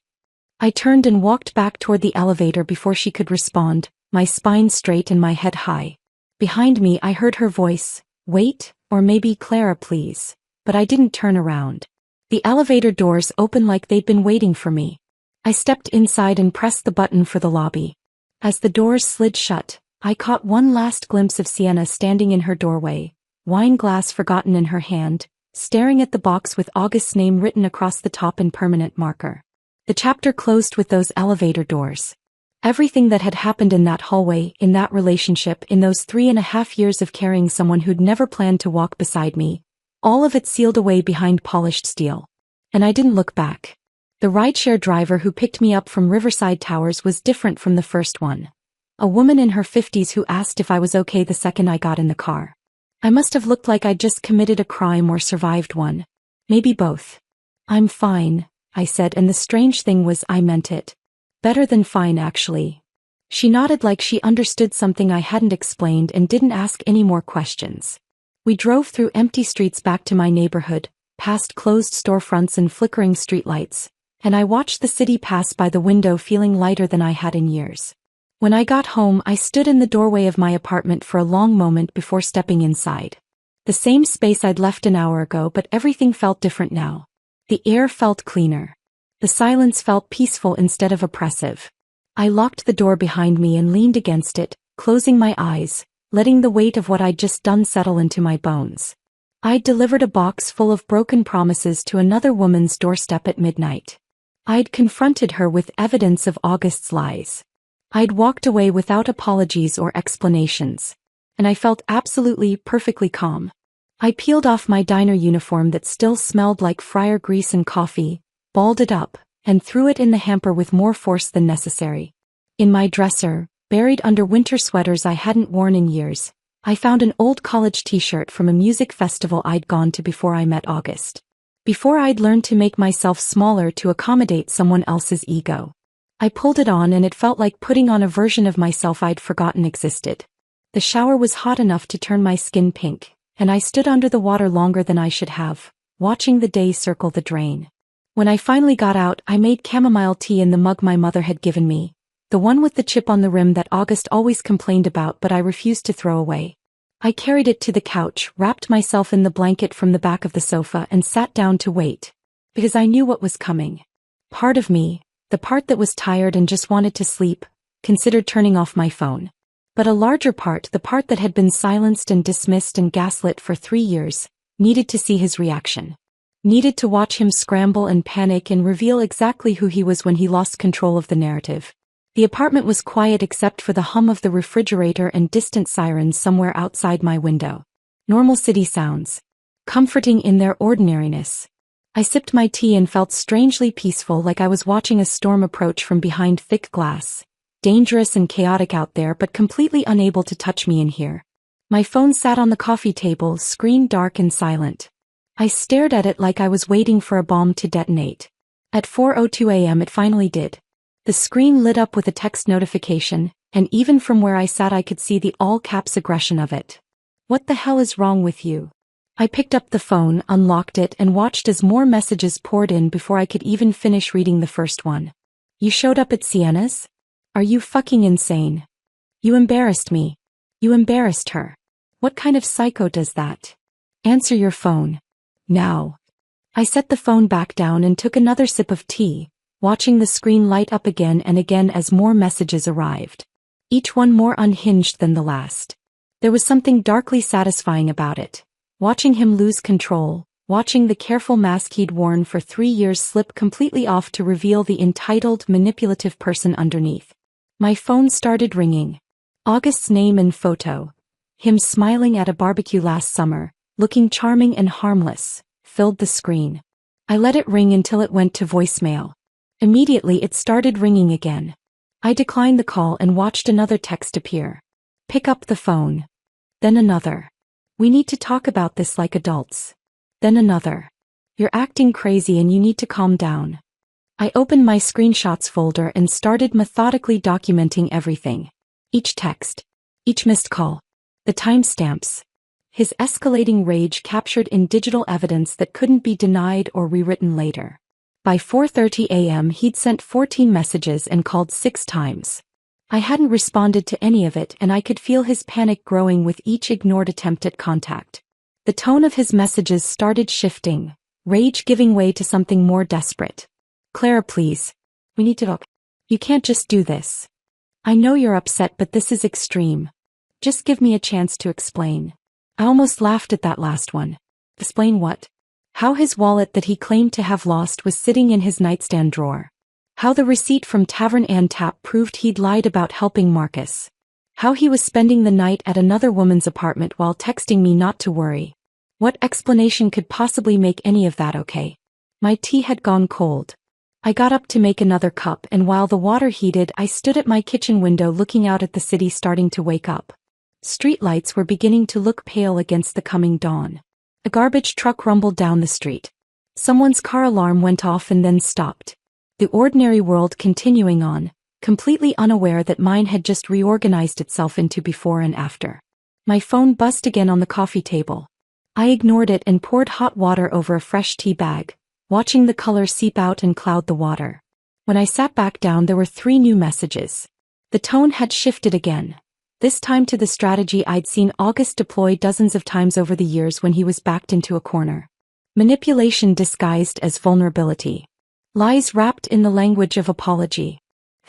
I turned and walked back toward the elevator before she could respond, my spine straight and my head high. Behind me I heard her voice, wait, or maybe Clara please, but I didn't turn around. The elevator doors opened like they'd been waiting for me. I stepped inside and pressed the button for the lobby. As the doors slid shut, I caught one last glimpse of Sienna standing in her doorway, wine glass forgotten in her hand, staring at the box with August's name written across the top in permanent marker. The chapter closed with those elevator doors. Everything that had happened in that hallway, in that relationship, in those 3.5 years of carrying someone who'd never planned to walk beside me, all of it sealed away behind polished steel. And I didn't look back. The rideshare driver who picked me up from Riverside Towers was different from the first one. A woman in her 50s who asked if I was okay the second I got in the car. I must have looked like I'd just committed a crime or survived one. Maybe both. I'm fine, I said, and the strange thing was I meant it. Better than fine, actually. She nodded like she understood something I hadn't explained and didn't ask any more questions. We drove through empty streets back to my neighborhood, past closed storefronts and flickering streetlights, and I watched the city pass by the window feeling lighter than I had in years. When I got home, I stood in the doorway of my apartment for a long moment before stepping inside. The same space I'd left an hour ago, but everything felt different now. The air felt cleaner. The silence felt peaceful instead of oppressive. I locked the door behind me and leaned against it, closing my eyes, letting the weight of what I'd just done settle into my bones. I'd delivered a box full of broken promises to another woman's doorstep at midnight. I'd confronted her with evidence of August's lies. I'd walked away without apologies or explanations. And I felt absolutely, perfectly calm. I peeled off my diner uniform that still smelled like fryer grease and coffee, balled it up, and threw it in the hamper with more force than necessary. In my dresser, buried under winter sweaters I hadn't worn in years, I found an old college t-shirt from a music festival I'd gone to before I met August. Before I'd learned to make myself smaller to accommodate someone else's ego. I pulled it on and it felt like putting on a version of myself I'd forgotten existed. The shower was hot enough to turn my skin pink, and I stood under the water longer than I should have, watching the day circle the drain. When I finally got out, I made chamomile tea in the mug my mother had given me, the one with the chip on the rim that August always complained about but I refused to throw away. I carried it to the couch, wrapped myself in the blanket from the back of the sofa and sat down to wait. Because I knew what was coming. Part of me, the part that was tired and just wanted to sleep, considered turning off my phone. But a larger part, the part that had been silenced and dismissed and gaslit for 3 years, needed to see his reaction. Needed to watch him scramble and panic and reveal exactly who he was when he lost control of the narrative. The apartment was quiet except for the hum of the refrigerator and distant sirens somewhere outside my window. Normal city sounds. Comforting in their ordinariness. I sipped my tea and felt strangely peaceful, like I was watching a storm approach from behind thick glass. Dangerous and chaotic out there but completely unable to touch me in here. My phone sat on the coffee table, screen dark and silent. I stared at it like I was waiting for a bomb to detonate. At 4:02 a.m. it finally did. The screen lit up with a text notification, and even from where I sat I could see the all-caps aggression of it. What the hell is wrong with you? I picked up the phone, unlocked it, and watched as more messages poured in before I could even finish reading the first one. You showed up at Sienna's? Are you fucking insane? You embarrassed me. You embarrassed her. What kind of psycho does that? Answer your phone. Now. I set the phone back down and took another sip of tea, watching the screen light up again and again as more messages arrived. Each one more unhinged than the last. There was something darkly satisfying about it. Watching him lose control, watching the careful mask he'd worn for 3 years slip completely off to reveal the entitled, manipulative person underneath. My phone started ringing. August's name and photo. Him smiling at a barbecue last summer, looking charming and harmless, filled the screen. I let it ring until it went to voicemail. Immediately it started ringing again. I declined the call and watched another text appear. Pick up the phone. Then another. We need to talk about this like adults. Then another. You're acting crazy and you need to calm down. I opened my screenshots folder and started methodically documenting everything. Each text. Each missed call. The timestamps. His escalating rage captured in digital evidence that couldn't be denied or rewritten later. By 4:30 a.m. he'd sent 14 messages and called 6 times. I hadn't responded to any of it and I could feel his panic growing with each ignored attempt at contact. The tone of his messages started shifting, rage giving way to something more desperate. Clara, please. We need to talk. You can't just do this. I know you're upset but this is extreme. Just give me a chance to explain. I almost laughed at that last one. Explain what? How his wallet that he claimed to have lost was sitting in his nightstand drawer. How the receipt from Tavern and Tap proved he'd lied about helping Marcus. How he was spending the night at another woman's apartment while texting me not to worry. What explanation could possibly make any of that okay? My tea had gone cold. I got up to make another cup, and while the water heated, I stood at my kitchen window looking out at the city starting to wake up. Streetlights were beginning to look pale against the coming dawn. A garbage truck rumbled down the street. Someone's car alarm went off and then stopped. The ordinary world continuing on, completely unaware that mine had just reorganized itself into before and after. My phone buzzed again on the coffee table. I ignored it and poured hot water over a fresh tea bag, watching the color seep out and cloud the water. When I sat back down, there were 3 new messages. The tone had shifted again. This time to the strategy I'd seen August deploy dozens of times over the years when he was backed into a corner. Manipulation disguised as vulnerability. Lies wrapped in the language of apology.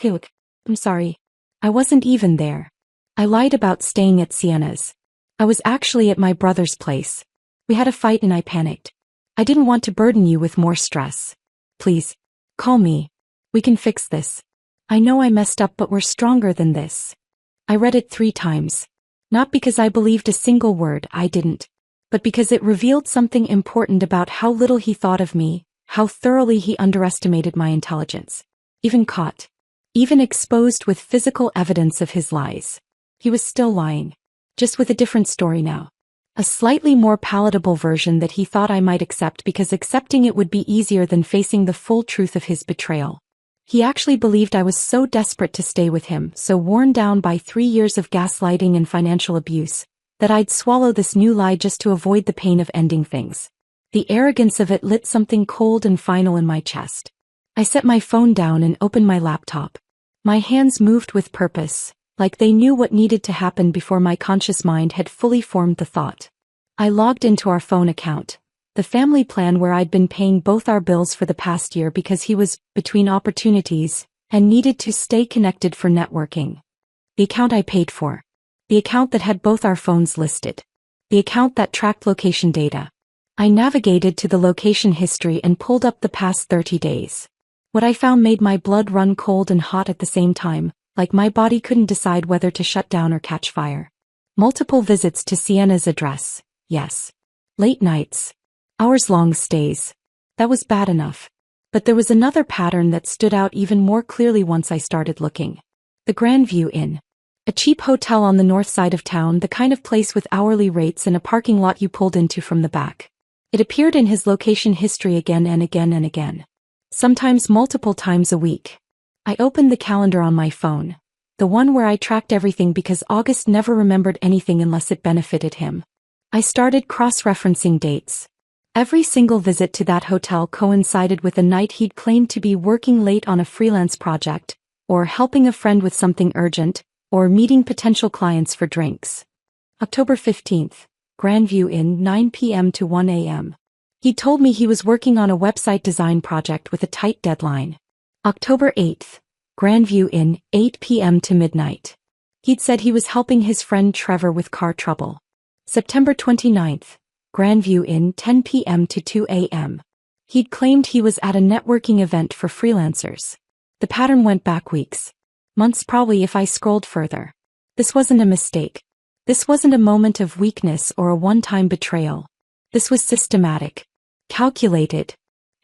Look, I'm sorry. I wasn't even there. I lied about staying at Sienna's. I was actually at my brother's place. We had a fight and I panicked. I didn't want to burden you with more stress. Please, call me. We can fix this. I know I messed up, but we're stronger than this. I read it 3 times. Not because I believed a single word, I didn't. But because it revealed something important about how little he thought of me, how thoroughly he underestimated my intelligence. Even caught. Even exposed with physical evidence of his lies. He was still lying. Just with a different story now. A slightly more palatable version that he thought I might accept because accepting it would be easier than facing the full truth of his betrayal. He actually believed I was so desperate to stay with him, so worn down by 3 years of gaslighting and financial abuse, that I'd swallow this new lie just to avoid the pain of ending things. The arrogance of it lit something cold and final in my chest. I set my phone down and opened my laptop. My hands moved with purpose, like they knew what needed to happen before my conscious mind had fully formed the thought. I logged into our phone account, the family plan where I'd been paying both our bills for the past year because he was between opportunities and needed to stay connected for networking. The account I paid for. The account that had both our phones listed. The account that tracked location data. I navigated to the location history and pulled up the past 30 days. What I found made my blood run cold and hot at the same time, like my body couldn't decide whether to shut down or catch fire. Multiple visits to Sienna's address, yes. Late nights. Hours-long stays. That was bad enough. But there was another pattern that stood out even more clearly once I started looking. The Grandview Inn. A cheap hotel on the north side of town, the kind of place with hourly rates and a parking lot you pulled into from the back. It appeared in his location history again and again and again. Sometimes multiple times a week. I opened the calendar on my phone. The one where I tracked everything because August never remembered anything unless it benefited him. I started cross-referencing dates. Every single visit to that hotel coincided with a night he'd claimed to be working late on a freelance project, or helping a friend with something urgent, or meeting potential clients for drinks. October 15th, Grandview Inn, 9 p.m. to 1 a.m. He told me he was working on a website design project with a tight deadline. October 8th, Grandview Inn, 8 p.m. to midnight. He'd said he was helping his friend Trevor with car trouble. September 29th, Grandview Inn, 10 p.m. to 2 a.m. He'd claimed he was at a networking event for freelancers. The pattern went back weeks. Months probably if I scrolled further. This wasn't a mistake. This wasn't a moment of weakness or a one-time betrayal. This was systematic. Calculated.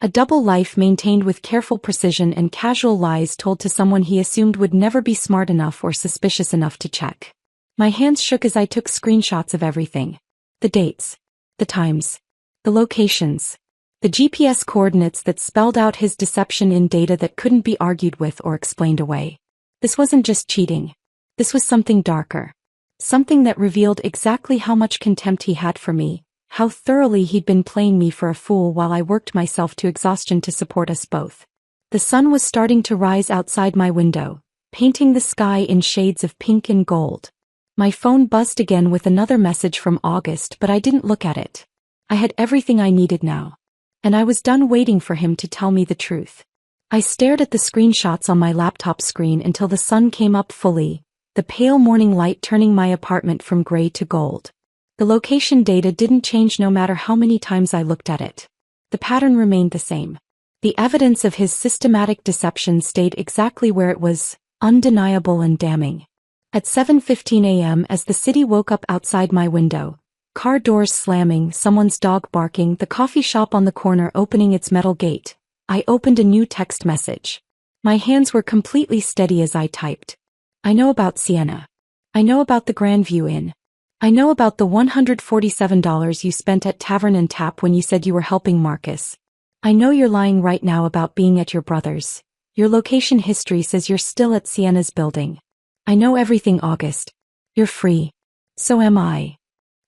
A double life maintained with careful precision and casual lies told to someone he assumed would never be smart enough or suspicious enough to check. My hands shook as I took screenshots of everything. The dates. The times. The locations. The GPS coordinates that spelled out his deception in data that couldn't be argued with or explained away. This wasn't just cheating. This was something darker. Something that revealed exactly how much contempt he had for me, how thoroughly he'd been playing me for a fool while I worked myself to exhaustion to support us both. The sun was starting to rise outside my window, painting the sky in shades of pink and gold. My phone buzzed again with another message from August, but I didn't look at it. I had everything I needed now. And I was done waiting for him to tell me the truth. I stared at the screenshots on my laptop screen until the sun came up fully, the pale morning light turning my apartment from gray to gold. The location data didn't change no matter how many times I looked at it. The pattern remained the same. The evidence of his systematic deception stayed exactly where it was, undeniable and damning. At 7:15 a.m. as the city woke up outside my window, car doors slamming, someone's dog barking, the coffee shop on the corner opening its metal gate, I opened a new text message. My hands were completely steady as I typed. I know about Sienna. I know about the Grandview Inn. I know about the $147 you spent at Tavern and Tap when you said you were helping Marcus. I know you're lying right now about being at your brother's. Your location history says you're still at Sienna's building. I know everything, August. You're free. So am I.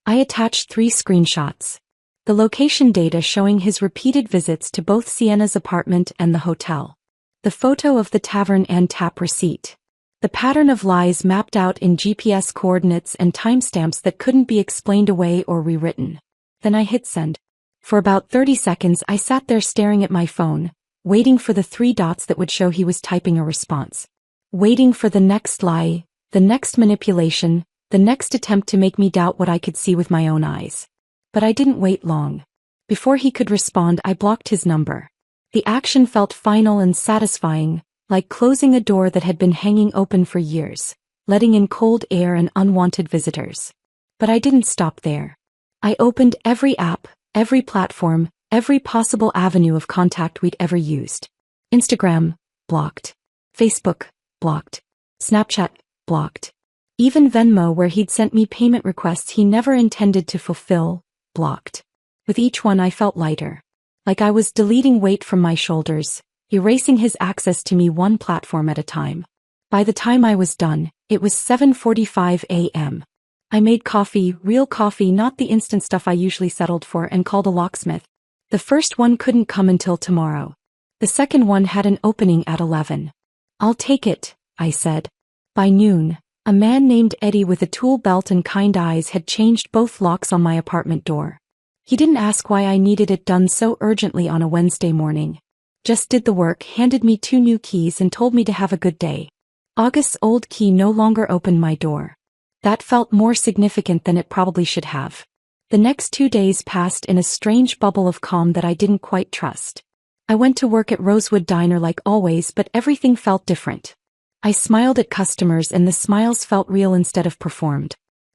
I attached 3 screenshots. The location data showing his repeated visits to both Sienna's apartment and the hotel. The photo of the Tavern and Tap receipt. The pattern of lies mapped out in GPS coordinates and timestamps that couldn't be explained away or rewritten. Then I hit send. For about 30 seconds I sat there staring at my phone, waiting for the 3 dots that would show he was typing a response. Waiting for the next lie, the next manipulation, the next attempt to make me doubt what I could see with my own eyes. But I didn't wait long. Before he could respond, I blocked his number. The action felt final and satisfying, like closing a door that had been hanging open for years, letting in cold air and unwanted visitors. But I didn't stop there. I opened every app, every platform, every possible avenue of contact we'd ever used. Instagram, blocked. Facebook, blocked. Snapchat, blocked. Even Venmo, where he'd sent me payment requests he never intended to fulfill, blocked. With each one I felt lighter. Like I was deleting weight from my shoulders, erasing his access to me one platform at a time. By the time I was done, it was 7:45 a.m. I made coffee, real coffee, not the instant stuff I usually settled for, and called a locksmith. The first one couldn't come until tomorrow. The second one had an opening at 11. I'll take it, I said. By noon, a man named Eddie with a tool belt and kind eyes had changed both locks on my apartment door. He didn't ask why I needed it done so urgently on a Wednesday morning. Just did the work, handed me 2 new keys and told me to have a good day. August's old key no longer opened my door. That felt more significant than it probably should have. The next 2 days passed in a strange bubble of calm that I didn't quite trust. I went to work at Rosewood Diner like always, but everything felt different. I smiled at customers and the smiles felt real instead of performed.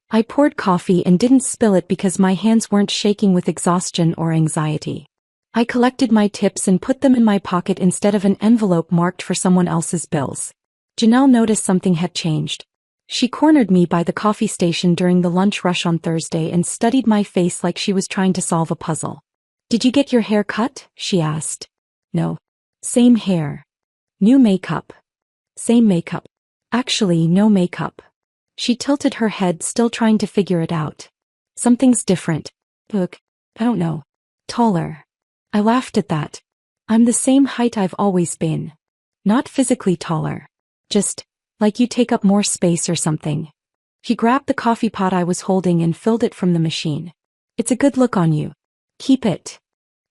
I poured coffee and didn't spill it because my hands weren't shaking with exhaustion or anxiety. I collected my tips and put them in my pocket instead of an envelope marked for someone else's bills. Janelle noticed something had changed. She cornered me by the coffee station during the lunch rush on Thursday and studied my face like she was trying to solve a puzzle. "Did you get your hair cut?" she asked. "No." "Same hair." "New makeup." "Same makeup." "Actually, no makeup." She tilted her head, still trying to figure it out. "Something's different." "Look, I don't know." "Taller." I laughed at that. "I'm the same height I've always been." "Not physically taller. Just, like you take up more space or something." She grabbed the coffee pot I was holding and filled it from the machine. "It's a good look on you. Keep it."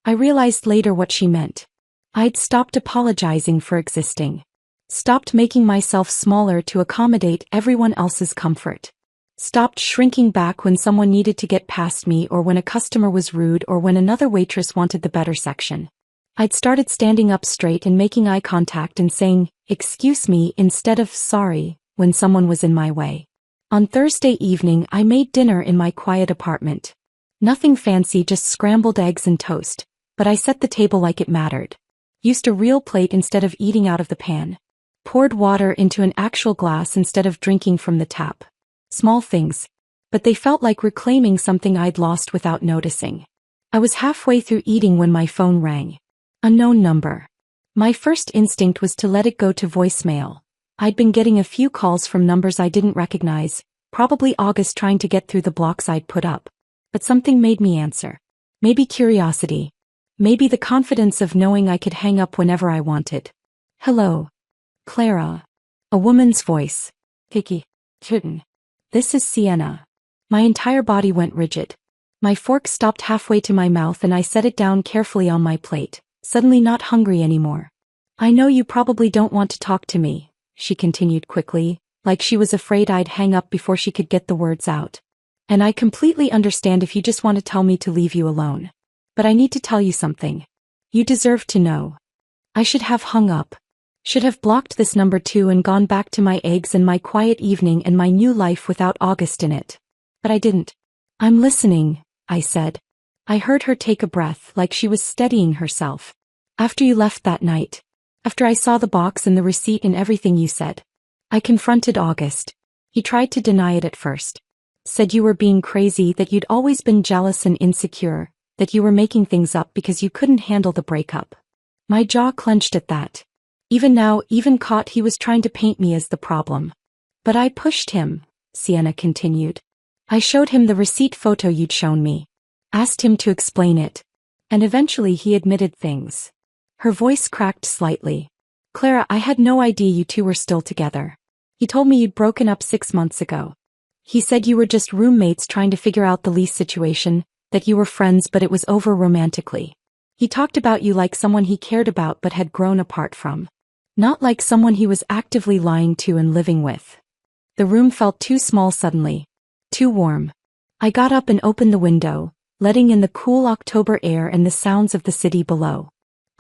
I realized later what she meant. I'd stopped apologizing for existing. Stopped making myself smaller to accommodate everyone else's comfort. Stopped shrinking back when someone needed to get past me or when a customer was rude or when another waitress wanted the better section. I'd started standing up straight and making eye contact and saying, "Excuse me," instead of "sorry," when someone was in my way. On Thursday evening I made dinner in my quiet apartment. Nothing fancy, just scrambled eggs and toast, but I set the table like it mattered. Used a real plate instead of eating out of the pan. Poured water into an actual glass instead of drinking from the tap. Small things, but they felt like reclaiming something I'd lost without noticing. I was halfway through eating when my phone rang. Unknown number. My first instinct was to let it go to voicemail. I'd been getting a few calls from numbers I didn't recognize, probably August trying to get through the blocks I'd put up. But something made me answer. Maybe curiosity. Maybe the confidence of knowing I could hang up whenever I wanted. "Hello. Clara." A woman's voice. "Kiki. Kitten. This is Sienna." My entire body went rigid. My fork stopped halfway to my mouth and I set it down carefully on my plate, suddenly not hungry anymore. "I know you probably don't want to talk to me," she continued quickly, like she was afraid I'd hang up before she could get the words out. "And I completely understand if you just want to tell me to leave you alone. But I need to tell you something. You deserve to know. I should have hung up. Should have blocked this number too and gone back to my eggs and my quiet evening and my new life without August in it. But I didn't." "I'm listening," I said. I heard her take a breath like she was steadying herself. After you left that night. After I saw the box and the receipt and everything you said. I confronted August. He tried to deny it at first. Said you were being crazy, that you'd always been jealous and insecure, that you were making things up because you couldn't handle the breakup. My jaw clenched at that. Even now, even caught, he was trying to paint me as the problem. But I pushed him, Sienna continued. I showed him the receipt photo you'd shown me. Asked him to explain it. And eventually he admitted things. Her voice cracked slightly. Clara, I had no idea you two were still together. He told me you'd broken up 6 months ago. He said you were just roommates trying to figure out the lease situation, that you were friends but it was over romantically. He talked about you like someone he cared about but had grown apart from. Not like someone he was actively lying to and living with. The room felt too small suddenly. Too warm. I got up and opened the window, letting in the cool October air and the sounds of the city below.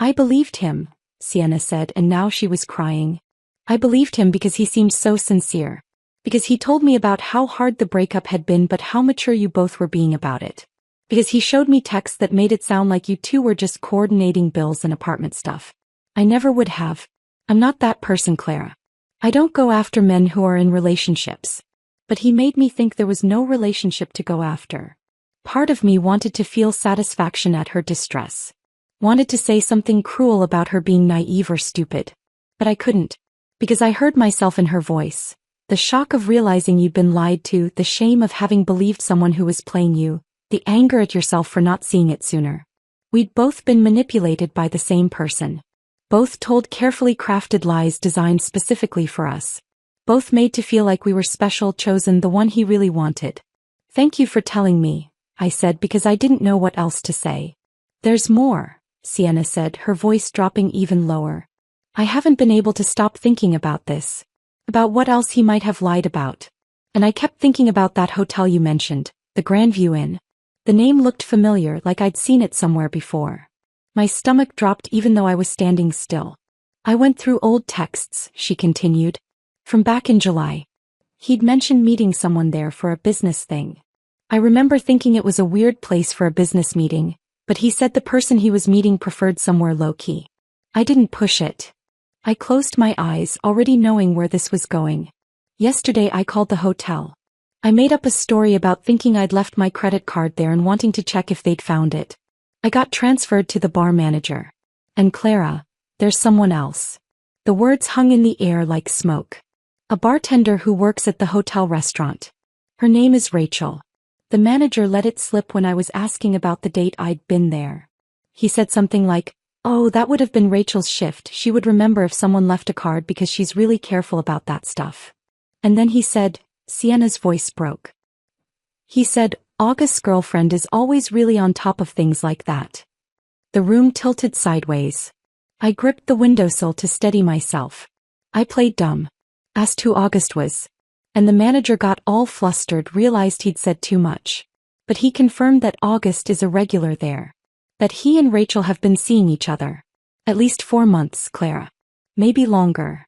I believed him, Sienna said, and now she was crying. I believed him because he seemed so sincere. Because he told me about how hard the breakup had been but how mature you both were being about it. Because he showed me texts that made it sound like you two were just coordinating bills and apartment stuff. I never would have. I'm not that person, Clara. I don't go after men who are in relationships. But he made me think there was no relationship to go after. Part of me wanted to feel satisfaction at her distress. Wanted to say something cruel about her being naive or stupid. But I couldn't. Because I heard myself in her voice. The shock of realizing you'd been lied to, the shame of having believed someone who was playing you, the anger at yourself for not seeing it sooner. We'd both been manipulated by the same person. Both told carefully crafted lies designed specifically for us. Both made to feel like we were special, chosen, the one he really wanted. Thank you for telling me, I said, because I didn't know what else to say. There's more, Sienna said, her voice dropping even lower. I haven't been able to stop thinking about this. About what else he might have lied about. And I kept thinking about that hotel you mentioned, the Grandview Inn. The name looked familiar, like I'd seen it somewhere before. My stomach dropped even though I was standing still. I went through old texts, she continued. From back in July. He'd mentioned meeting someone there for a business thing. I remember thinking it was a weird place for a business meeting, but he said the person he was meeting preferred somewhere low-key. I didn't push it. I closed my eyes, already knowing where this was going. Yesterday I called the hotel. I made up a story about thinking I'd left my credit card there and wanting to check if they'd found it. I got transferred to the bar manager. And Clara, there's someone else. The words hung in the air like smoke. A bartender who works at the hotel restaurant. Her name is Rachel. The manager let it slip when I was asking about the date I'd been there. He said something like, "Oh, that would have been Rachel's shift. She would remember if someone left a card because she's really careful about that stuff." And then he said, Sienna's voice broke. He said, August's girlfriend is always really on top of things like that. The room tilted sideways. I gripped the windowsill to steady myself. I played dumb. Asked who August was. And the manager got all flustered, realized he'd said too much. But he confirmed that August is a regular there. That he and Rachel have been seeing each other. At least 4 months, Clara. Maybe longer.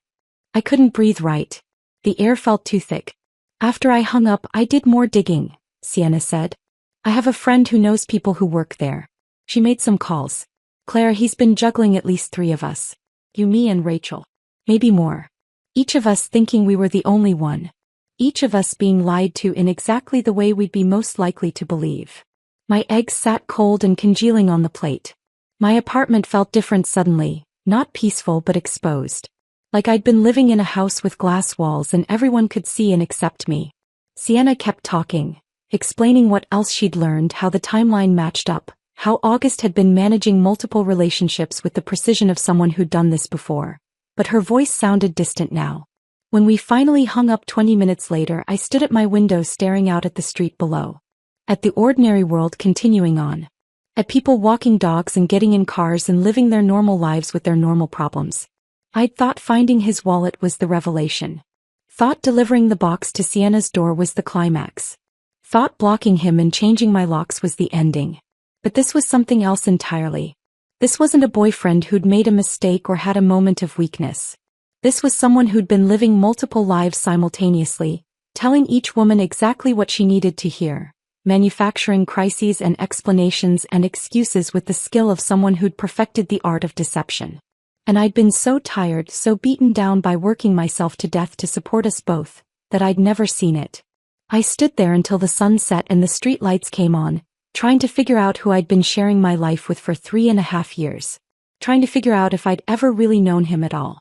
I couldn't breathe right. The air felt too thick. After I hung up, I did more digging, Sienna said. I have a friend who knows people who work there. She made some calls. Clara, he's been juggling at least 3 of us. You, me, and Rachel. Maybe more. Each of us thinking we were the only one. Each of us being lied to in exactly the way we'd be most likely to believe. My eggs sat cold and congealing on the plate. My apartment felt different suddenly, not peaceful but exposed. Like I'd been living in a house with glass walls and everyone could see and accept me. Sienna kept talking, explaining what else she'd learned, how the timeline matched up, how August had been managing multiple relationships with the precision of someone who'd done this before. But her voice sounded distant now. When we finally hung up 20 minutes later, I stood at my window staring out at the street below. At the ordinary world continuing on. At people walking dogs and getting in cars and living their normal lives with their normal problems. I'd thought finding his wallet was the revelation. Thought delivering the box to Sienna's door was the climax. Thought blocking him and changing my locks was the ending. But this was something else entirely. This wasn't a boyfriend who'd made a mistake or had a moment of weakness. This was someone who'd been living multiple lives simultaneously, telling each woman exactly what she needed to hear, manufacturing crises and explanations and excuses with the skill of someone who'd perfected the art of deception. And I'd been so tired, so beaten down by working myself to death to support us both, that I'd never seen it. I stood there until the sun set and the street lights came on, trying to figure out who I'd been sharing my life with for 3.5 years. Trying to figure out if I'd ever really known him at all.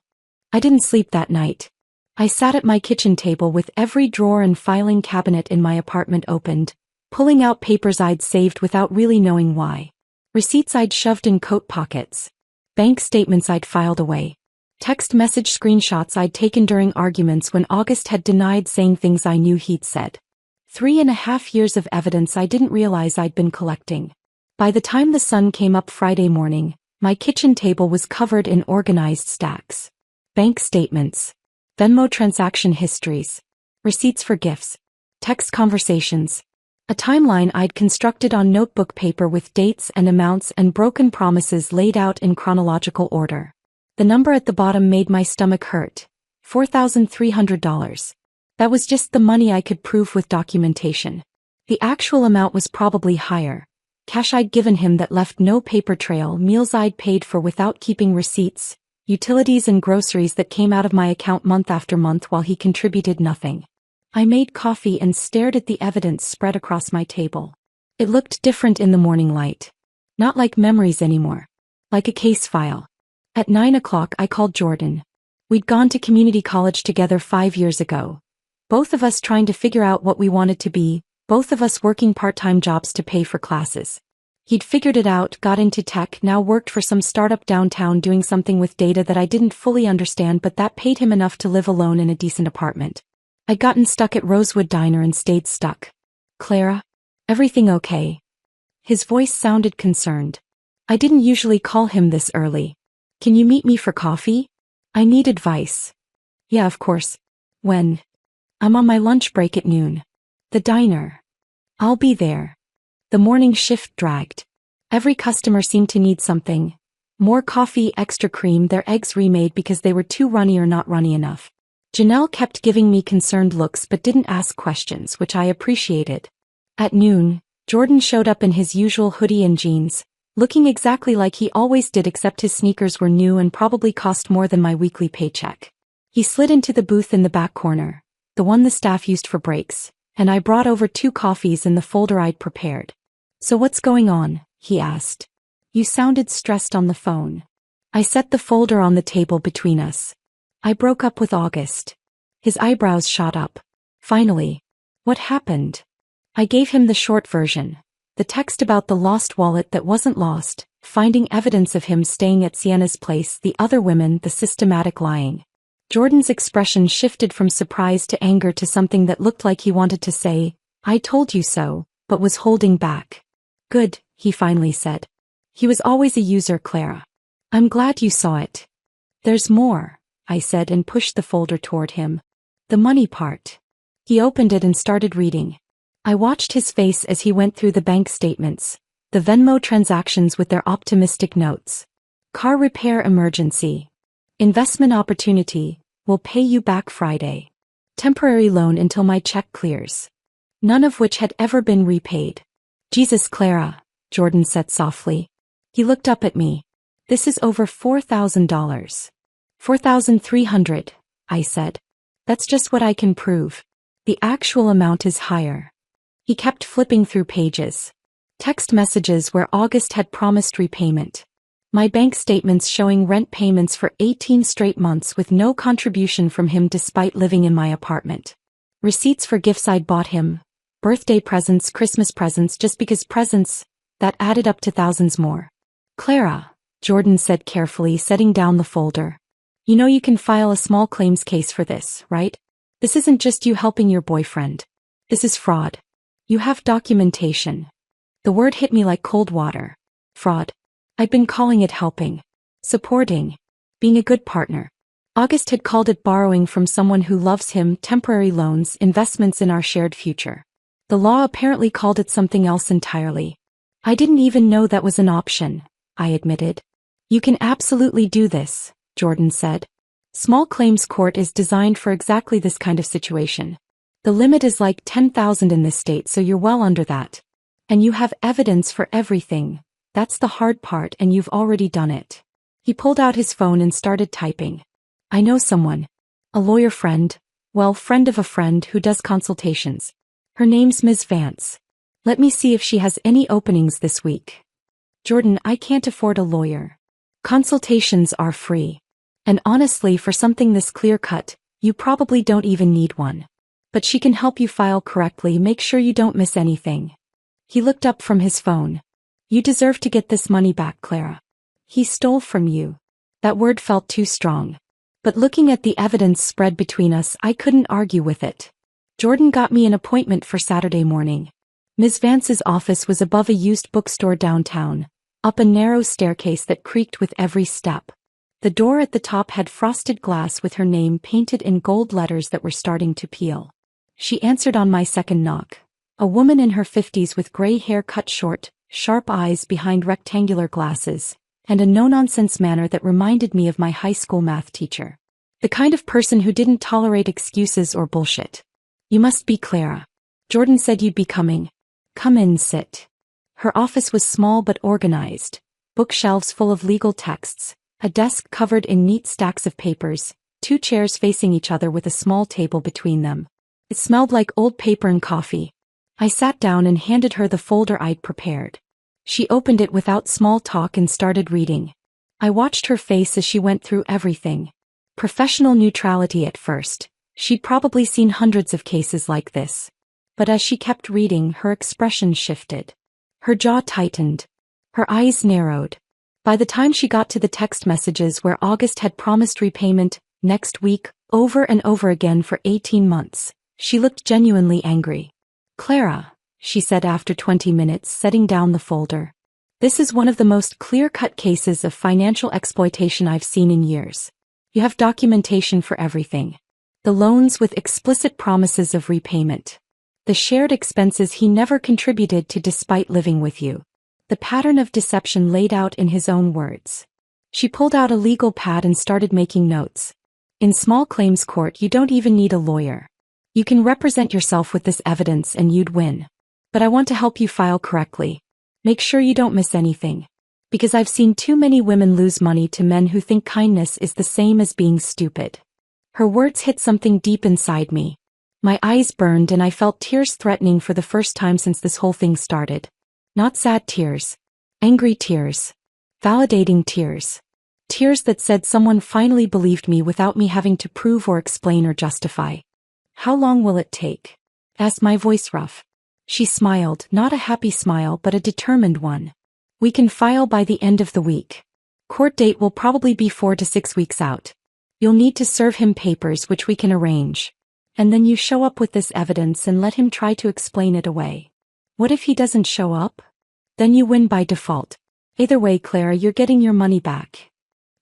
I didn't sleep that night. I sat at my kitchen table with every drawer and filing cabinet in my apartment opened, pulling out papers I'd saved without really knowing why. Receipts I'd shoved in coat pockets. Bank statements I'd filed away. Text message screenshots I'd taken during arguments when August had denied saying things I knew he'd said. 3.5 years of evidence I didn't realize I'd been collecting. By the time the sun came up Friday morning, my kitchen table was covered in organized stacks. Bank statements. Venmo transaction histories. Receipts for gifts. Text conversations. A timeline I'd constructed on notebook paper with dates and amounts and broken promises laid out in chronological order. The number at the bottom made my stomach hurt. $4,300. That was just the money I could prove with documentation. The actual amount was probably higher. Cash I'd given him that left no paper trail, meals I'd paid for without keeping receipts, utilities and groceries that came out of my account month after month while he contributed nothing. I made coffee and stared at the evidence spread across my table. It looked different in the morning light. Not like memories anymore. Like a case file. At 9 o'clock I called Jordan. We'd gone to community college together 5 years ago. Both of us trying to figure out what we wanted to be, both of us working part-time jobs to pay for classes. He'd figured it out, got into tech, now worked for some startup downtown doing something with data that I didn't fully understand but that paid him enough to live alone in a decent apartment. I'd gotten stuck at Rosewood Diner and stayed stuck. Clara? Everything okay? His voice sounded concerned. I didn't usually call him this early. Can you meet me for coffee? I need advice. Yeah, of course. When? I'm on my lunch break at noon. The diner. I'll be there. The morning shift dragged. Every customer seemed to need something. More coffee, extra cream, their eggs remade because they were too runny or not runny enough. Janelle kept giving me concerned looks but didn't ask questions, which I appreciated. At noon, Jordan showed up in his usual hoodie and jeans, looking exactly like he always did except his sneakers were new and probably cost more than my weekly paycheck. He slid into the booth in the back corner, the one the staff used for breaks, and I brought over 2 coffees and the folder I'd prepared. So what's going on? He asked. You sounded stressed on the phone. I set the folder on the table between us. I broke up with August. His eyebrows shot up. Finally. What happened? I gave him the short version. The text about the lost wallet that wasn't lost, finding evidence of him staying at Sienna's place, the other women, the systematic lying. Jordan's expression shifted from surprise to anger to something that looked like he wanted to say, I told you so, but was holding back. Good, he finally said. He was always a user, Clara. I'm glad you saw it. There's more, I said and pushed the folder toward him. The money part. He opened it and started reading. I watched his face as he went through the bank statements, the Venmo transactions with their optimistic notes. Car repair emergency. Investment opportunity, will pay you back Friday. Temporary loan until my check clears. None of which had ever been repaid. Jesus, Clara, Jordan said softly. He looked up at me. This is over $4,000. 4,300, I said. That's just what I can prove. The actual amount is higher. He kept flipping through pages. Text messages where August had promised repayment. My bank statements showing rent payments for 18 straight months with no contribution from him despite living in my apartment. Receipts for gifts I'd bought him. Birthday presents, Christmas presents, just because presents, that added up to thousands more. Clara, Jordan said carefully, setting down the folder. You know you can file a small claims case for this, right? This isn't just you helping your boyfriend. This is fraud. You have documentation. The word hit me like cold water. Fraud. I'd been calling it helping. Supporting. Being a good partner. August had called it borrowing from someone who loves him, temporary loans, investments in our shared future. The law apparently called it something else entirely. I didn't even know that was an option, I admitted. You can absolutely do this, Jordan said. Small claims court is designed for exactly this kind of situation. The limit is like 10,000 in this state, so you're well under that. And you have evidence for everything. That's the hard part, and you've already done it. He pulled out his phone and started typing. I know someone. A lawyer friend. Well, friend of a friend who does consultations. Her name's Ms. Vance. Let me see if she has any openings this week. Jordan, I can't afford a lawyer. Consultations are free. And honestly, for something this clear-cut, you probably don't even need one. But she can help you file correctly. Make sure you don't miss anything. He looked up from his phone. You deserve to get this money back, Clara. He stole from you. That word felt too strong. But looking at the evidence spread between us, I couldn't argue with it. Jordan got me an appointment for Saturday morning. Ms. Vance's office was above a used bookstore downtown, up a narrow staircase that creaked with every step. The door at the top had frosted glass with her name painted in gold letters that were starting to peel. She answered on my second knock. A woman in her 50s with gray hair cut short, sharp eyes behind rectangular glasses, and a no-nonsense manner that reminded me of my high school math teacher. The kind of person who didn't tolerate excuses or bullshit. You must be Clara. Jordan said you'd be coming. Come in, sit. Her office was small but organized. Bookshelves full of legal texts, a desk covered in neat stacks of papers, 2 chairs facing each other with a small table between them. It smelled like old paper and coffee. I sat down and handed her the folder I'd prepared. She opened it without small talk and started reading. I watched her face as she went through everything. Professional neutrality at first. She'd probably seen hundreds of cases like this. But as she kept reading, her expression shifted. Her jaw tightened. Her eyes narrowed. By the time she got to the text messages where August had promised repayment, next week, over and over again for 18 months, she looked genuinely angry. Clara, she said after 20 minutes, setting down the folder. This is one of the most clear-cut cases of financial exploitation I've seen in years. You have documentation for everything. The loans with explicit promises of repayment. The shared expenses he never contributed to despite living with you. The pattern of deception laid out in his own words. She pulled out a legal pad and started making notes. In small claims court, you don't even need a lawyer. You can represent yourself with this evidence and you'd win. But I want to help you file correctly. Make sure you don't miss anything. Because I've seen too many women lose money to men who think kindness is the same as being stupid. Her words hit something deep inside me. My eyes burned and I felt tears threatening for the first time since this whole thing started. Not sad tears. Angry tears. Validating tears. Tears that said someone finally believed me without me having to prove or explain or justify. How long will it take? Asked my voice rough. She smiled, not a happy smile but a determined one. We can file by the end of the week. Court date will probably be 4 to 6 weeks out. You'll need to serve him papers which we can arrange. And then you show up with this evidence and let him try to explain it away. What if he doesn't show up? Then you win by default. Either way, Clara, you're getting your money back.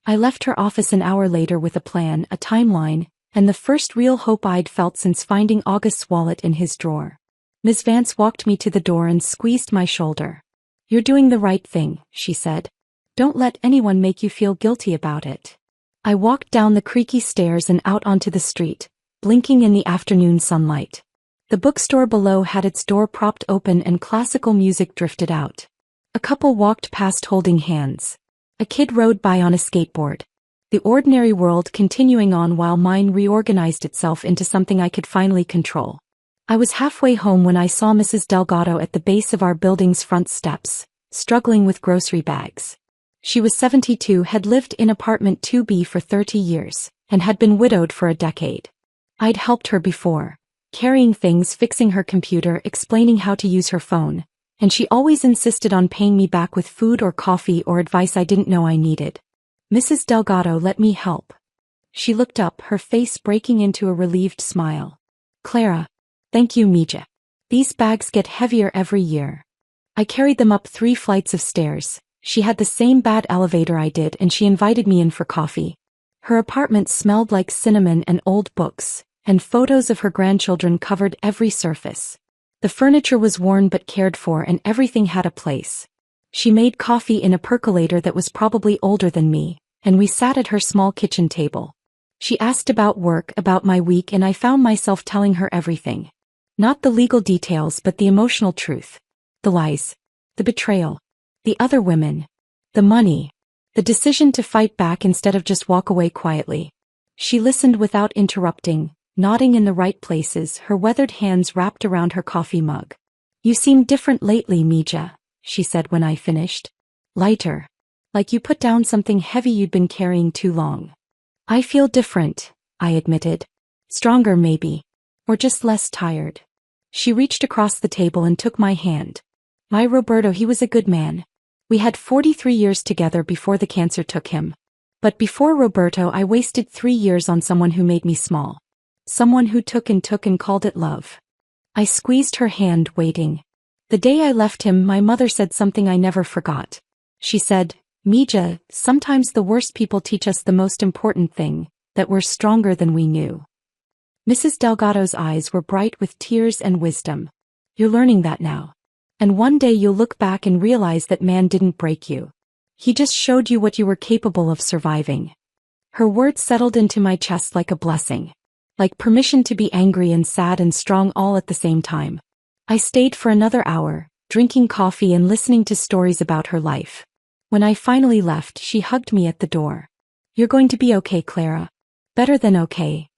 I left her office an hour later with a plan, a timeline, and the first real hope I'd felt since finding August's wallet in his drawer. Ms. Vance walked me to the door and squeezed my shoulder. You're doing the right thing, she said. Don't let anyone make you feel guilty about it. I walked down the creaky stairs and out onto the street, blinking in the afternoon sunlight. The bookstore below had its door propped open and classical music drifted out. A couple walked past holding hands. A kid rode by on a skateboard. The ordinary world continuing on while mine reorganized itself into something I could finally control. I was halfway home when I saw Mrs. Delgado at the base of our building's front steps, struggling with grocery bags. She was 72, had lived in apartment 2B for 30 years, and had been widowed for a decade. I'd helped her before, carrying things, fixing her computer, explaining how to use her phone, and she always insisted on paying me back with food or coffee or advice I didn't know I needed. Mrs. Delgado let me help. She looked up, her face breaking into a relieved smile. Clara. Thank you, Mija. These bags get heavier every year. I carried them up 3 flights of stairs. She had the same bad elevator I did and she invited me in for coffee. Her apartment smelled like cinnamon and old books, and photos of her grandchildren covered every surface. The furniture was worn but cared for and everything had a place. She made coffee in a percolator that was probably older than me, and we sat at her small kitchen table. She asked about work, about my week, and I found myself telling her everything. Not the legal details, but the emotional truth. The lies. The betrayal. The other women. The money. The decision to fight back instead of just walk away quietly. She listened without interrupting, nodding in the right places, her weathered hands wrapped around her coffee mug. "You seem different lately, Mija," she said when I finished. "Lighter. Like you put down something heavy you'd been carrying too long." "I feel different," I admitted. "Stronger maybe. Or just less tired." She reached across the table and took my hand. "My Roberto, he was a good man. We had 43 years together before the cancer took him. But before Roberto, I wasted 3 years on someone who made me small. Someone who took and called it love." I squeezed her hand, waiting. The day I left him, my mother said something I never forgot. She said, "Mija, sometimes the worst people teach us the most important thing, that we're stronger than we knew." Mrs. Delgado's eyes were bright with tears and wisdom. "You're learning that now. And one day you'll look back and realize that man didn't break you. He just showed you what you were capable of surviving." Her words settled into my chest like a blessing. Like permission to be angry and sad and strong all at the same time. I stayed for another hour, drinking coffee and listening to stories about her life. When I finally left, she hugged me at the door. "You're going to be okay, Clara. Better than okay."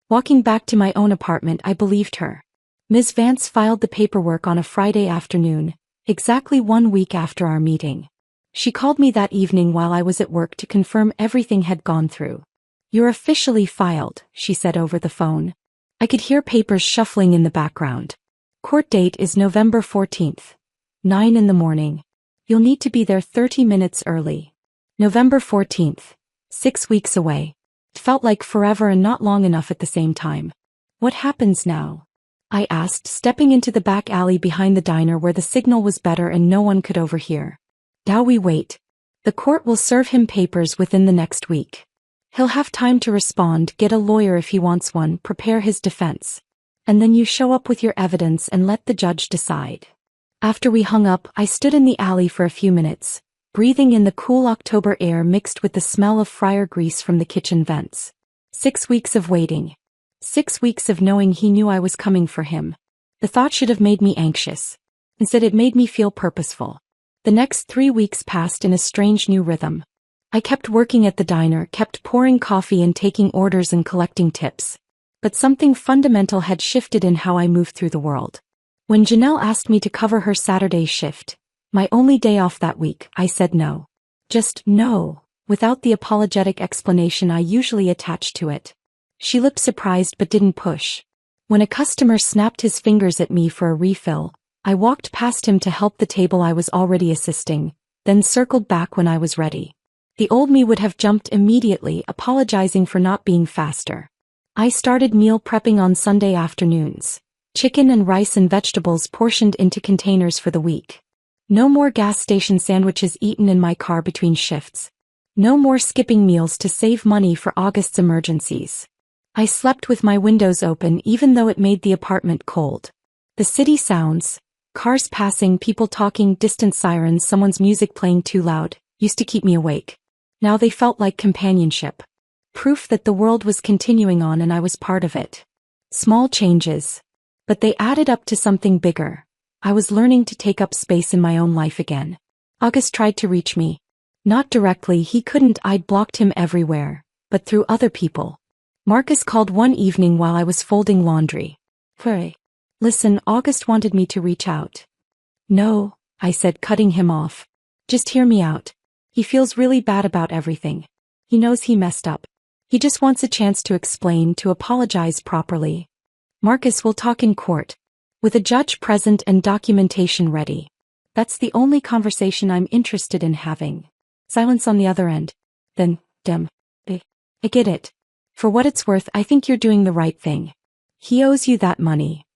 Walking back to my own apartment, I believed her. Ms. Vance filed the paperwork on a Friday afternoon, exactly 1 week after our meeting. She called me that evening while I was at work to confirm everything had gone through. "You're officially filed," she said over the phone. I could hear papers shuffling in the background. "Court date is November 14th. 9 in the morning. You'll need to be there 30 minutes early." November 14th. 6 weeks away. It felt like forever and not long enough at the same time. "What happens now?" I asked, stepping into the back alley behind the diner where the signal was better and no one could overhear. "Now we wait. The court will serve him papers within the next week. He'll have time to respond, get a lawyer if he wants one, prepare his defense. And then you show up with your evidence and let the judge decide." After we hung up, I stood in the alley for a few minutes, breathing in the cool October air mixed with the smell of fryer grease from the kitchen vents. 6 weeks of waiting. 6 weeks of knowing he knew I was coming for him. The thought should have made me anxious. Instead, it made me feel purposeful. The next 3 weeks passed in a strange new rhythm. I kept working at the diner, kept pouring coffee and taking orders and collecting tips. But something fundamental had shifted in how I moved through the world. When Janelle asked me to cover her Saturday shift, my only day off that week, I said no. Just no, without the apologetic explanation I usually attached to it. She looked surprised but didn't push. When a customer snapped his fingers at me for a refill, I walked past him to help the table I was already assisting, then circled back when I was ready. The old me would have jumped immediately, apologizing for not being faster. I started meal prepping on Sunday afternoons. Chicken and rice and vegetables portioned into containers for the week. No more gas station sandwiches eaten in my car between shifts. No more skipping meals to save money for August's emergencies. I slept with my windows open even though it made the apartment cold. The city sounds, cars passing, people talking, distant sirens, someone's music playing too loud, used to keep me awake. Now they felt like companionship. Proof that the world was continuing on and I was part of it. Small changes. But they added up to something bigger. I was learning to take up space in my own life again. August tried to reach me. Not directly, he couldn't, I'd blocked him everywhere, but through other people. Marcus called one evening while I was folding laundry. "Hey. Listen, August wanted me to reach out." "No," I said, cutting him off. "Just hear me out. He feels really bad about everything. He knows he messed up. He just wants a chance to explain, to apologize properly. Marcus will talk in court. With a judge present and documentation ready. That's the only conversation I'm interested in having." Silence on the other end. Then, I get it. For what it's worth, I think you're doing the right thing. He owes you that money."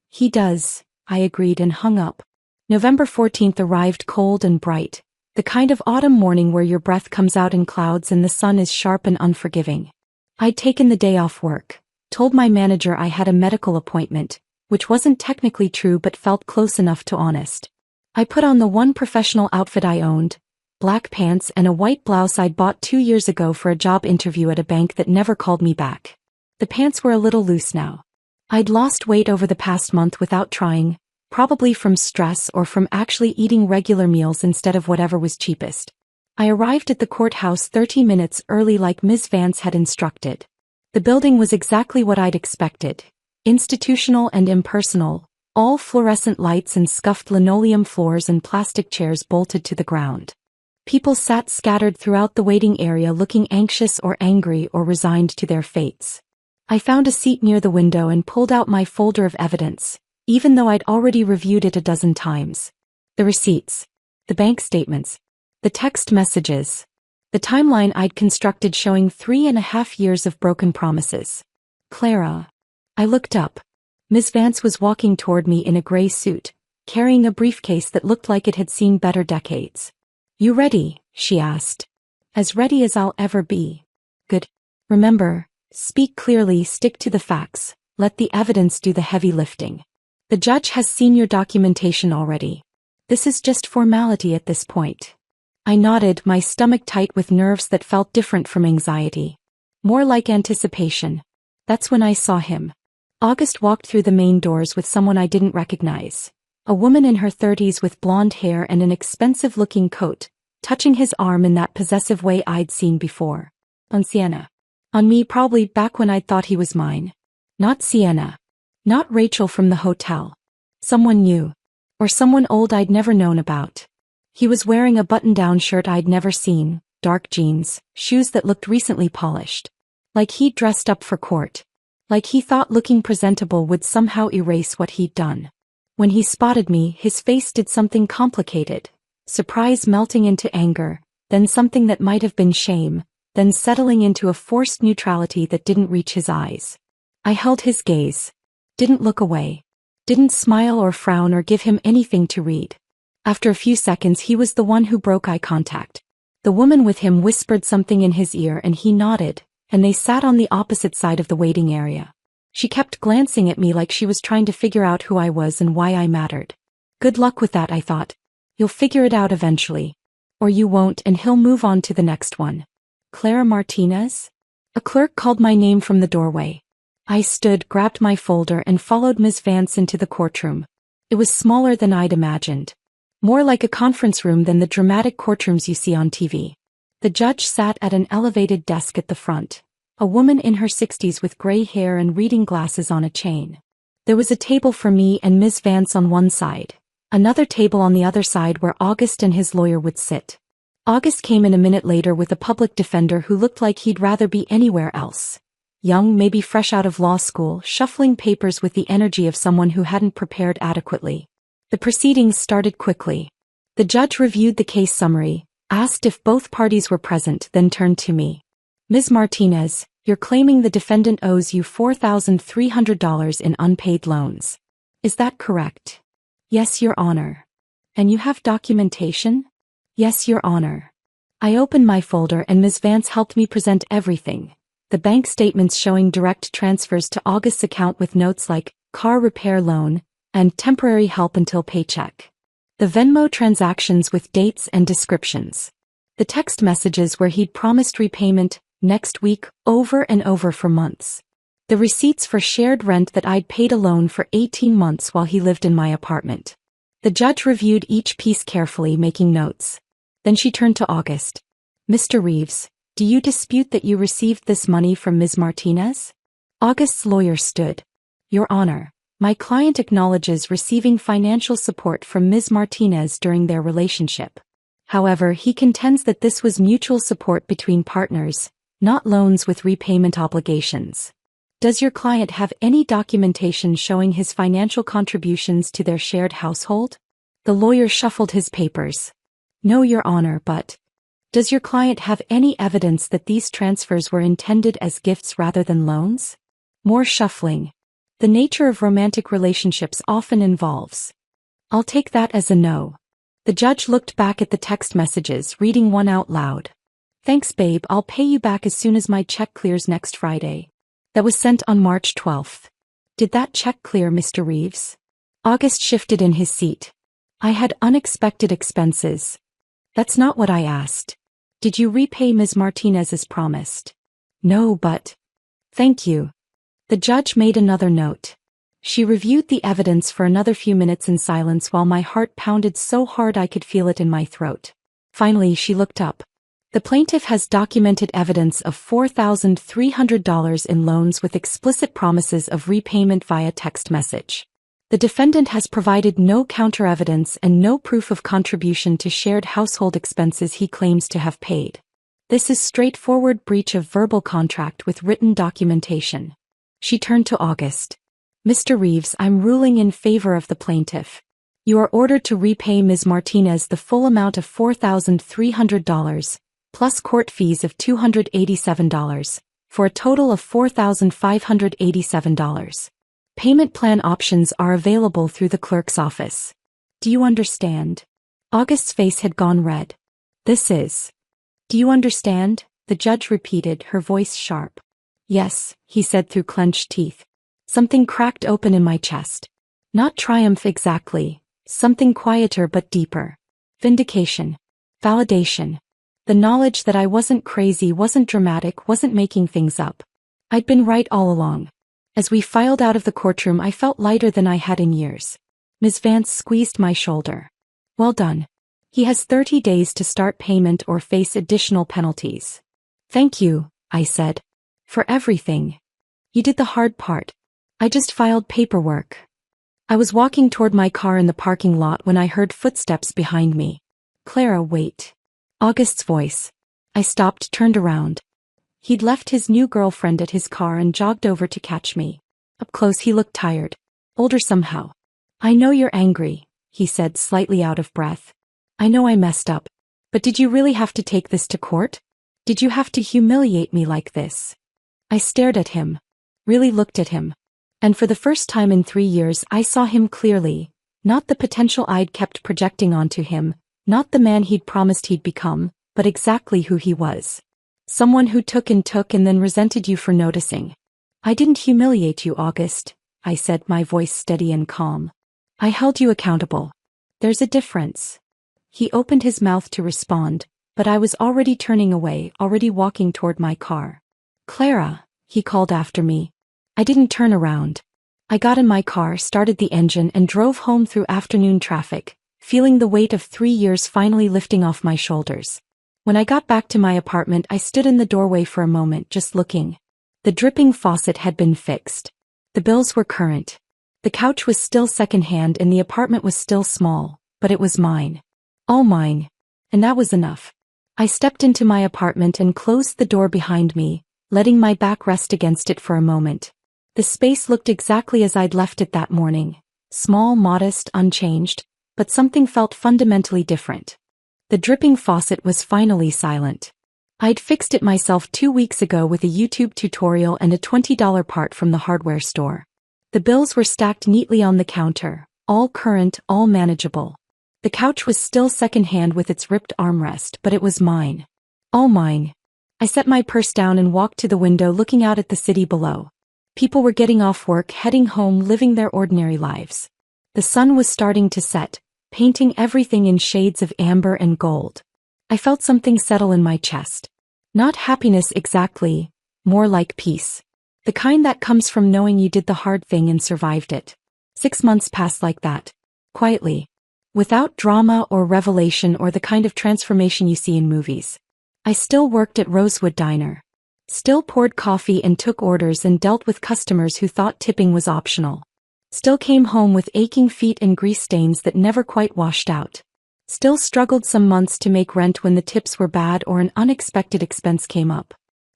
"He does," I agreed and hung up. November 14th arrived cold and bright. The kind of autumn morning where your breath comes out in clouds and the sun is sharp and unforgiving. I'd taken the day off work, told my manager I had a medical appointment, which wasn't technically true but felt close enough to honest. I put on the one professional outfit I owned, black pants and a white blouse I'd bought 2 years ago for a job interview at a bank that never called me back. The pants were a little loose now. I'd lost weight over the past month without trying, probably from stress or from actually eating regular meals instead of whatever was cheapest. I arrived at the courthouse 30 minutes early like Ms. Vance had instructed. The building was exactly what I'd expected. Institutional and impersonal, all fluorescent lights and scuffed linoleum floors and plastic chairs bolted to the ground. People sat scattered throughout the waiting area looking anxious or angry or resigned to their fates. I found a seat near the window and pulled out my folder of evidence, even though I'd already reviewed it a dozen times. The receipts, the bank statements, the text messages, the timeline I'd constructed showing 3.5 years of broken promises. Clara. I looked up. Ms. Vance was walking toward me in a gray suit, carrying a briefcase that looked like it had seen better decades. "You ready?" she asked. "As ready as I'll ever be." "Good. Remember, speak clearly, stick to the facts, let the evidence do the heavy lifting. The judge has seen your documentation already. This is just formality at this point." I nodded, my stomach tight with nerves that felt different from anxiety. More like anticipation. That's when I saw him. August walked through the main doors with someone I didn't recognize. A woman in her 30s with blonde hair and an expensive-looking coat, touching his arm in that possessive way I'd seen before. On Sienna. On me, probably back when I'd thought he was mine. Not Sienna. Not Rachel from the hotel. Someone new. Or someone old I'd never known about. He was wearing a button-down shirt I'd never seen, dark jeans, shoes that looked recently polished. Like he'd dressed up for court. Like he thought looking presentable would somehow erase what he'd done. When he spotted me, his face did something complicated. Surprise melting into anger, then something that might have been shame, then settling into a forced neutrality that didn't reach his eyes. I held his gaze. Didn't look away. Didn't smile or frown or give him anything to read. After a few seconds he was the one who broke eye contact. The woman with him whispered something in his ear and he nodded, and they sat on the opposite side of the waiting area. She kept glancing at me like she was trying to figure out who I was and why I mattered. Good luck with that, I thought. You'll figure it out eventually. Or you won't, and he'll move on to the next one. Clara Martinez? A clerk called my name from the doorway. I stood, grabbed my folder and followed Ms. Vance into the courtroom. It was smaller than I'd imagined. More like a conference room than the dramatic courtrooms you see on TV. The judge sat at an elevated desk at the front, a woman in her 60s with gray hair and reading glasses on a chain. There was a table for me and Ms. Vance on one side, another table on the other side where August and his lawyer would sit. August came in a minute later with a public defender who looked like he'd rather be anywhere else. Young, maybe fresh out of law school, shuffling papers with the energy of someone who hadn't prepared adequately. The proceedings started quickly. The judge reviewed the case summary, asked if both parties were present, then turned to me. "Ms. Martinez, you're claiming the defendant owes you $4,300 in unpaid loans. Is that correct?" "Yes, Your Honor." "And you have documentation?" "Yes, Your Honor." I opened my folder and Ms. Vance helped me present everything. The bank statements showing direct transfers to August's account with notes like, car repair loan, and temporary help until paycheck. The Venmo transactions with dates and descriptions. The text messages where he'd promised repayment next week over and over for months. The receipts for shared rent that I'd paid alone for 18 months while he lived in my apartment. The judge reviewed each piece carefully, making notes. Then she turned to August. "Mr. Reeves, do you dispute that you received this money from Ms. Martinez?" August's lawyer stood. "Your Honor, my client acknowledges receiving financial support from Ms. Martinez during their relationship. However, he contends that this was mutual support between partners, not loans with repayment obligations. Does your client have any documentation showing his financial contributions to their shared household?" The lawyer shuffled his papers. "No, Your Honor, but does your client have any evidence that these transfers were intended as gifts rather than loans?" More shuffling. The nature of romantic relationships often involves. "I'll take that as a no." The judge looked back at the text messages, reading one out loud. "Thanks, babe, I'll pay you back as soon as my check clears next Friday." That was sent on March 12th. "Did that check clear, Mr. Reeves?" August shifted in his seat. "I had unexpected expenses." That's not what I asked. Did you repay Ms. Martinez as promised? No, but... Thank you. The judge made another note. She reviewed the evidence for another few minutes in silence while my heart pounded so hard I could feel it in my throat. Finally, she looked up. The plaintiff has documented evidence of $4,300 in loans with explicit promises of repayment via text message. The defendant has provided no counter-evidence and no proof of contribution to shared household expenses he claims to have paid. This is straightforward breach of verbal contract with written documentation. She turned to August. Mr. Reeves, I'm ruling in favor of the plaintiff. You are ordered to repay Ms. Martinez the full amount of $4,300, plus court fees of $287, for a total of $4,587. Payment plan options are available through the clerk's office. Do you understand? August's face had gone red. This is... Do you understand? The judge repeated, her voice sharp. Yes, he said through clenched teeth. Something cracked open in my chest. Not triumph exactly, something quieter but deeper. Vindication. Validation. The knowledge that I wasn't crazy, wasn't dramatic, wasn't making things up. I'd been right all along. As we filed out of the courtroom, I felt lighter than I had in years. Ms. Vance squeezed my shoulder. Well done. He has 30 days to start payment or face additional penalties. Thank you, I said. For everything. You did the hard part. I just filed paperwork. I was walking toward my car in the parking lot when I heard footsteps behind me. Clara, wait. August's voice. I stopped, turned around. He'd left his new girlfriend at his car and jogged over to catch me. Up close he looked tired. Older somehow. I know you're angry, he said, slightly out of breath. I know I messed up. But did you really have to take this to court? Did you have to humiliate me like this? I stared at him. Really looked at him. And for the first time in 3 years I saw him clearly, not the potential I'd kept projecting onto him, not the man he'd promised he'd become, but exactly who he was. Someone who took and then resented you for noticing. I didn't humiliate you, August, I said, my voice steady and calm. I held you accountable. There's a difference. He opened his mouth to respond, but I was already turning away, already walking toward my car. Clara, he called after me. I didn't turn around. I got in my car, started the engine and drove home through afternoon traffic, feeling the weight of 3 years finally lifting off my shoulders. When I got back to my apartment, I stood in the doorway for a moment, just looking. The dripping faucet had been fixed. The bills were current. The couch was still secondhand and the apartment was still small, but it was mine. All mine. And that was enough. I stepped into my apartment and closed the door behind me, letting my back rest against it for a moment. The space looked exactly as I'd left it that morning. Small, modest, unchanged, but something felt fundamentally different. The dripping faucet was finally silent. I'd fixed it myself 2 weeks ago with a YouTube tutorial and a $20 part from the hardware store. The bills were stacked neatly on the counter, all current, all manageable. The couch was still secondhand with its ripped armrest, but it was mine. All mine. I set my purse down and walked to the window, looking out at the city below. People were getting off work, heading home, living their ordinary lives. The sun was starting to set, painting everything in shades of amber and gold. I felt something settle in my chest. Not happiness exactly, more like peace. The kind that comes from knowing you did the hard thing and survived it. 6 months passed like that. Quietly. Without drama or revelation or the kind of transformation you see in movies. I still worked at Rosewood Diner. Still poured coffee and took orders and dealt with customers who thought tipping was optional. Still came home with aching feet and grease stains that never quite washed out. Still struggled some months to make rent when the tips were bad or an unexpected expense came up.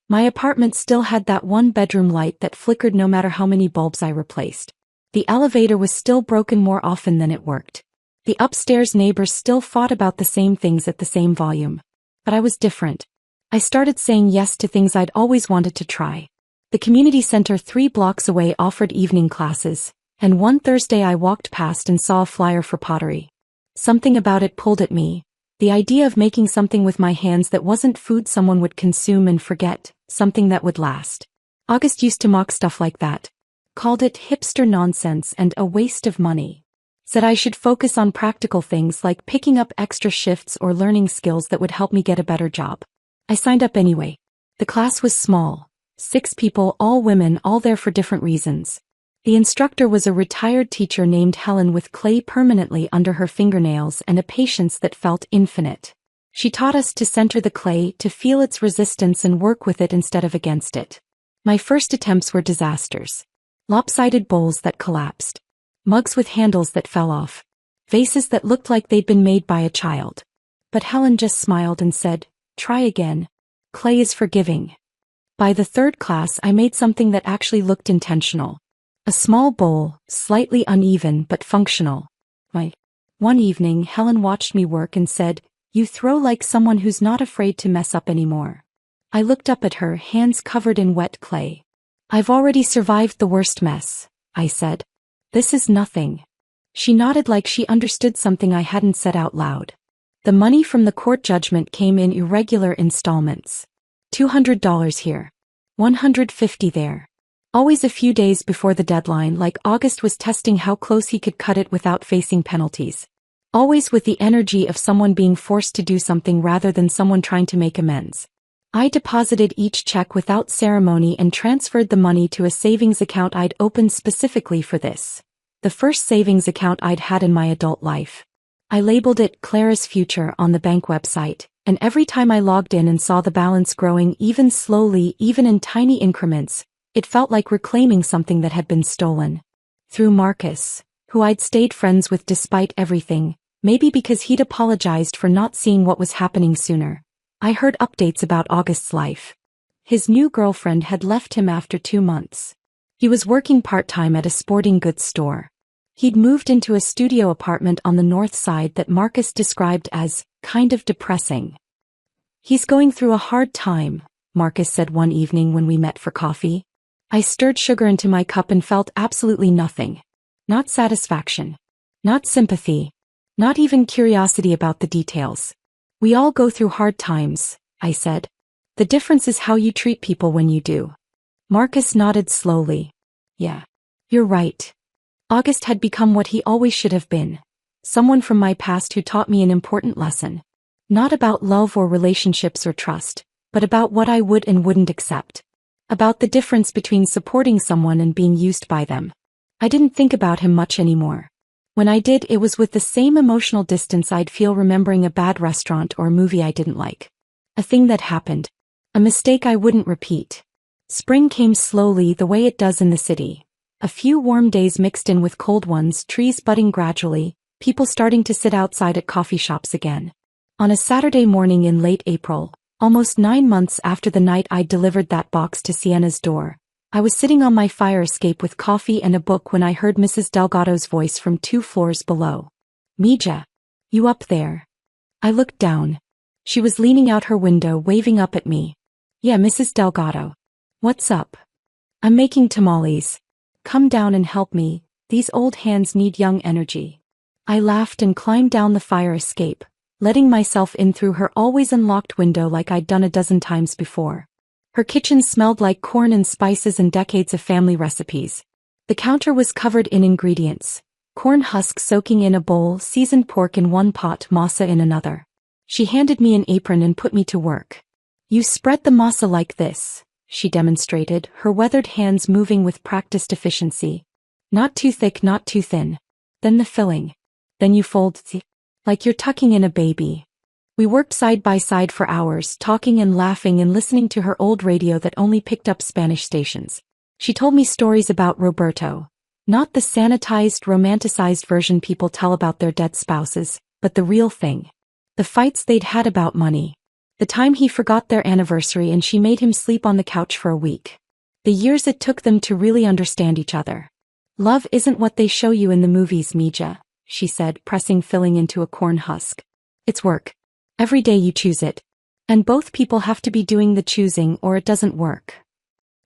My apartment still had that one-bedroom light that flickered no matter how many bulbs I replaced. The elevator was still broken more often than it worked. The upstairs neighbors still fought about the same things at the same volume. But I was different. I started saying yes to things I'd always wanted to try. The community center 3 blocks away offered evening classes, and one Thursday I walked past and saw a flyer for pottery. Something about it pulled at me. The idea of making something with my hands that wasn't food someone would consume and forget, something that would last. August used to mock stuff like that. Called it hipster nonsense and a waste of money. Said I should focus on practical things like picking up extra shifts or learning skills that would help me get a better job. I signed up anyway. The class was small. 6 people, all women, all there for different reasons. The instructor was a retired teacher named Helen with clay permanently under her fingernails and a patience that felt infinite. She taught us to center the clay, to feel its resistance and work with it instead of against it. My first attempts were disasters. Lopsided bowls that collapsed. Mugs with handles that fell off. Vases that looked like they'd been made by a child. But Helen just smiled and said, "Try again. Clay is forgiving." By the 3rd class I made something that actually looked intentional. A small bowl, slightly uneven but functional. One evening Helen watched me work and said, "You throw like someone who's not afraid to mess up anymore." I looked up at her, hands covered in wet clay. "I've already survived the worst mess," I said. "This is nothing." She nodded like she understood something I hadn't said out loud. The money from the court judgment came in irregular installments. $200 here. $150 there. Always a few days before the deadline, like August was testing how close he could cut it without facing penalties. Always with the energy of someone being forced to do something rather than someone trying to make amends. I deposited each check without ceremony and transferred the money to a savings account I'd opened specifically for this. The first savings account I'd had in my adult life. I labeled it Clara's Future on the bank website, and every time I logged in and saw the balance growing even slowly, even in tiny increments, it felt like reclaiming something that had been stolen. Through Marcus, who I'd stayed friends with despite everything, maybe because he'd apologized for not seeing what was happening sooner, I heard updates about August's life. His new girlfriend had left him after 2 months. He was working part-time at a sporting goods store. He'd moved into a studio apartment on the north side that Marcus described as kind of depressing. "He's going through a hard time," Marcus said one evening when we met for coffee. I stirred sugar into my cup and felt absolutely nothing. Not satisfaction. Not sympathy. Not even curiosity about the details. "We all go through hard times," I said. "The difference is how you treat people when you do." Marcus nodded slowly. "Yeah. You're right." August had become what he always should have been. Someone from my past who taught me an important lesson. Not about love or relationships or trust, but about what I would and wouldn't accept. About the difference between supporting someone and being used by them. I didn't think about him much anymore. When I did, it was with the same emotional distance I'd feel remembering a bad restaurant or a movie I didn't like. A thing that happened. A mistake I wouldn't repeat. Spring came slowly, the way it does in the city. A few warm days mixed in with cold ones, trees budding gradually, people starting to sit outside at coffee shops again. On a Saturday morning in late April, almost 9 months after the night I'd delivered that box to Sienna's door, I was sitting on my fire escape with coffee and a book when I heard Mrs. Delgado's voice from 2 floors below. "Mija. You up there?" I looked down. She was leaning out her window, waving up at me. "Yeah, Mrs. Delgado. What's up?" "I'm making tamales. Come down and help me, these old hands need young energy." I laughed and climbed down the fire escape, letting myself in through her always unlocked window like I'd done a dozen times before. Her kitchen smelled like corn and spices and decades of family recipes. The counter was covered in ingredients. Corn husks soaking in a bowl, seasoned pork in one pot, masa in another. She handed me an apron and put me to work. "You spread the masa like this," she demonstrated, her weathered hands moving with practiced efficiency. "Not too thick, not too thin. Then the filling. Then you fold like you're tucking in a baby." We worked side by side for hours, talking and laughing and listening to her old radio that only picked up Spanish stations. She told me stories about Roberto. Not the sanitized, romanticized version people tell about their dead spouses, but the real thing. The fights they'd had about money. The time he forgot their anniversary and she made him sleep on the couch for a week. The years it took them to really understand each other. "Love isn't what they show you in the movies, Mija," she said, pressing filling into a corn husk. "It's work. Every day you choose it. And both people have to be doing the choosing or it doesn't work."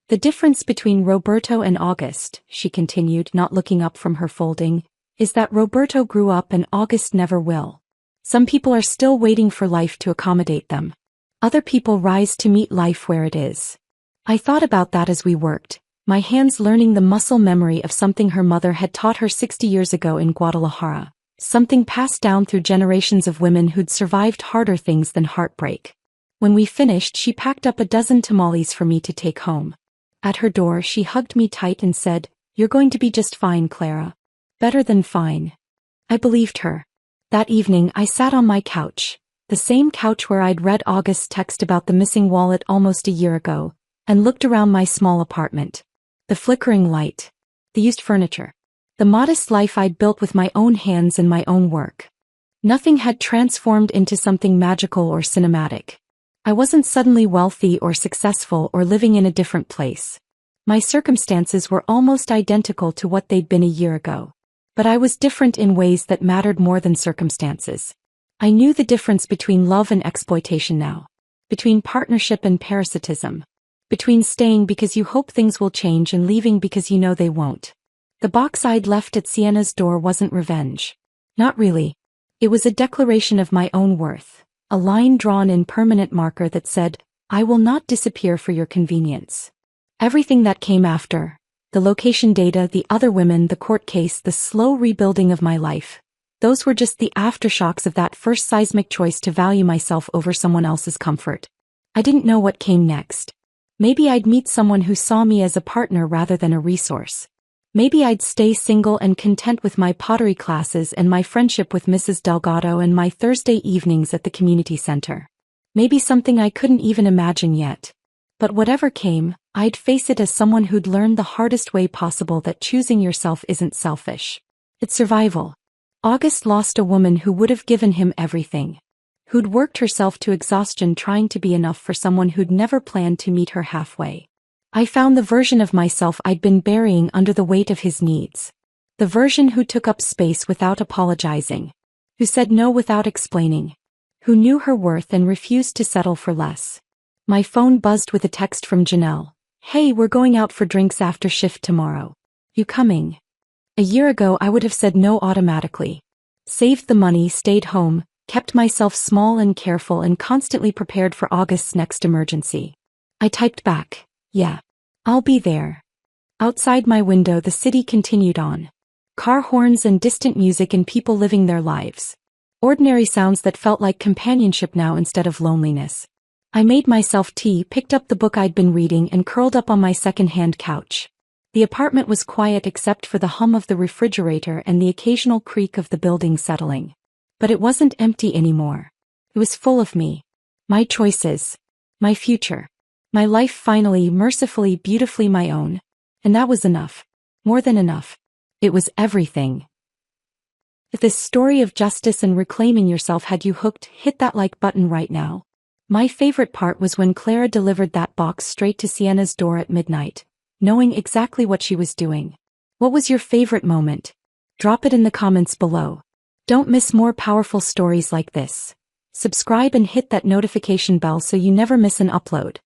"The difference between Roberto and August," she continued, not looking up from her folding, "is that Roberto grew up and August never will. Some people are still waiting for life to accommodate them. Other people rise to meet life where it is." I thought about that as we worked, my hands learning the muscle memory of something her mother had taught her 60 years ago in Guadalajara, something passed down through generations of women who'd survived harder things than heartbreak. When we finished, she packed up a dozen tamales for me to take home. At her door, she hugged me tight and said, "You're going to be just fine, Clara. Better than fine." I believed her. That evening, I sat on my couch, the same couch where I'd read August's text about the missing wallet almost a year ago, and looked around my small apartment. The flickering light, the used furniture, the modest life I'd built with my own hands and my own work. Nothing had transformed into something magical or cinematic. I wasn't suddenly wealthy or successful or living in a different place. My circumstances were almost identical to what they'd been a year ago. But I was different in ways that mattered more than circumstances. I knew the difference between love and exploitation now. Between partnership and parasitism. Between staying because you hope things will change and leaving because you know they won't. The box I'd left at Sienna's door wasn't revenge. Not really. It was a declaration of my own worth. A line drawn in permanent marker that said, "I will not disappear for your convenience." Everything that came after, the location data, the other women, the court case, the slow rebuilding of my life, those were just the aftershocks of that first seismic choice to value myself over someone else's comfort. I didn't know what came next. Maybe I'd meet someone who saw me as a partner rather than a resource. Maybe I'd stay single and content with my pottery classes and my friendship with Mrs. Delgado and my Thursday evenings at the community center. Maybe something I couldn't even imagine yet. But whatever came, I'd face it as someone who'd learned the hardest way possible that choosing yourself isn't selfish. It's survival. August lost a woman who would have given him everything. Who'd worked herself to exhaustion trying to be enough for someone who'd never planned to meet her halfway. I found the version of myself I'd been burying under the weight of his needs. The version who took up space without apologizing. Who said no without explaining. Who knew her worth and refused to settle for less. My phone buzzed with a text from Janelle. "Hey, we're going out for drinks after shift tomorrow. You coming?" A year ago I would have said no automatically. Saved the money, stayed home, kept myself small and careful and constantly prepared for August's next emergency. I typed back, "Yeah. I'll be there." Outside my window the city continued on. Car horns and distant music and people living their lives. Ordinary sounds that felt like companionship now instead of loneliness. I made myself tea, picked up the book I'd been reading and curled up on my second-hand couch. The apartment was quiet except for the hum of the refrigerator and the occasional creak of the building settling. But it wasn't empty anymore. It was full of me. My choices. My future. My life finally, mercifully, beautifully my own. And that was enough. More than enough. It was everything. If this story of justice and reclaiming yourself had you hooked, hit that like button right now. My favorite part was when Clara delivered that box straight to Sienna's door at midnight, knowing exactly what she was doing. What was your favorite moment? Drop it in the comments below. Don't miss more powerful stories like this. Subscribe and hit that notification bell so you never miss an upload.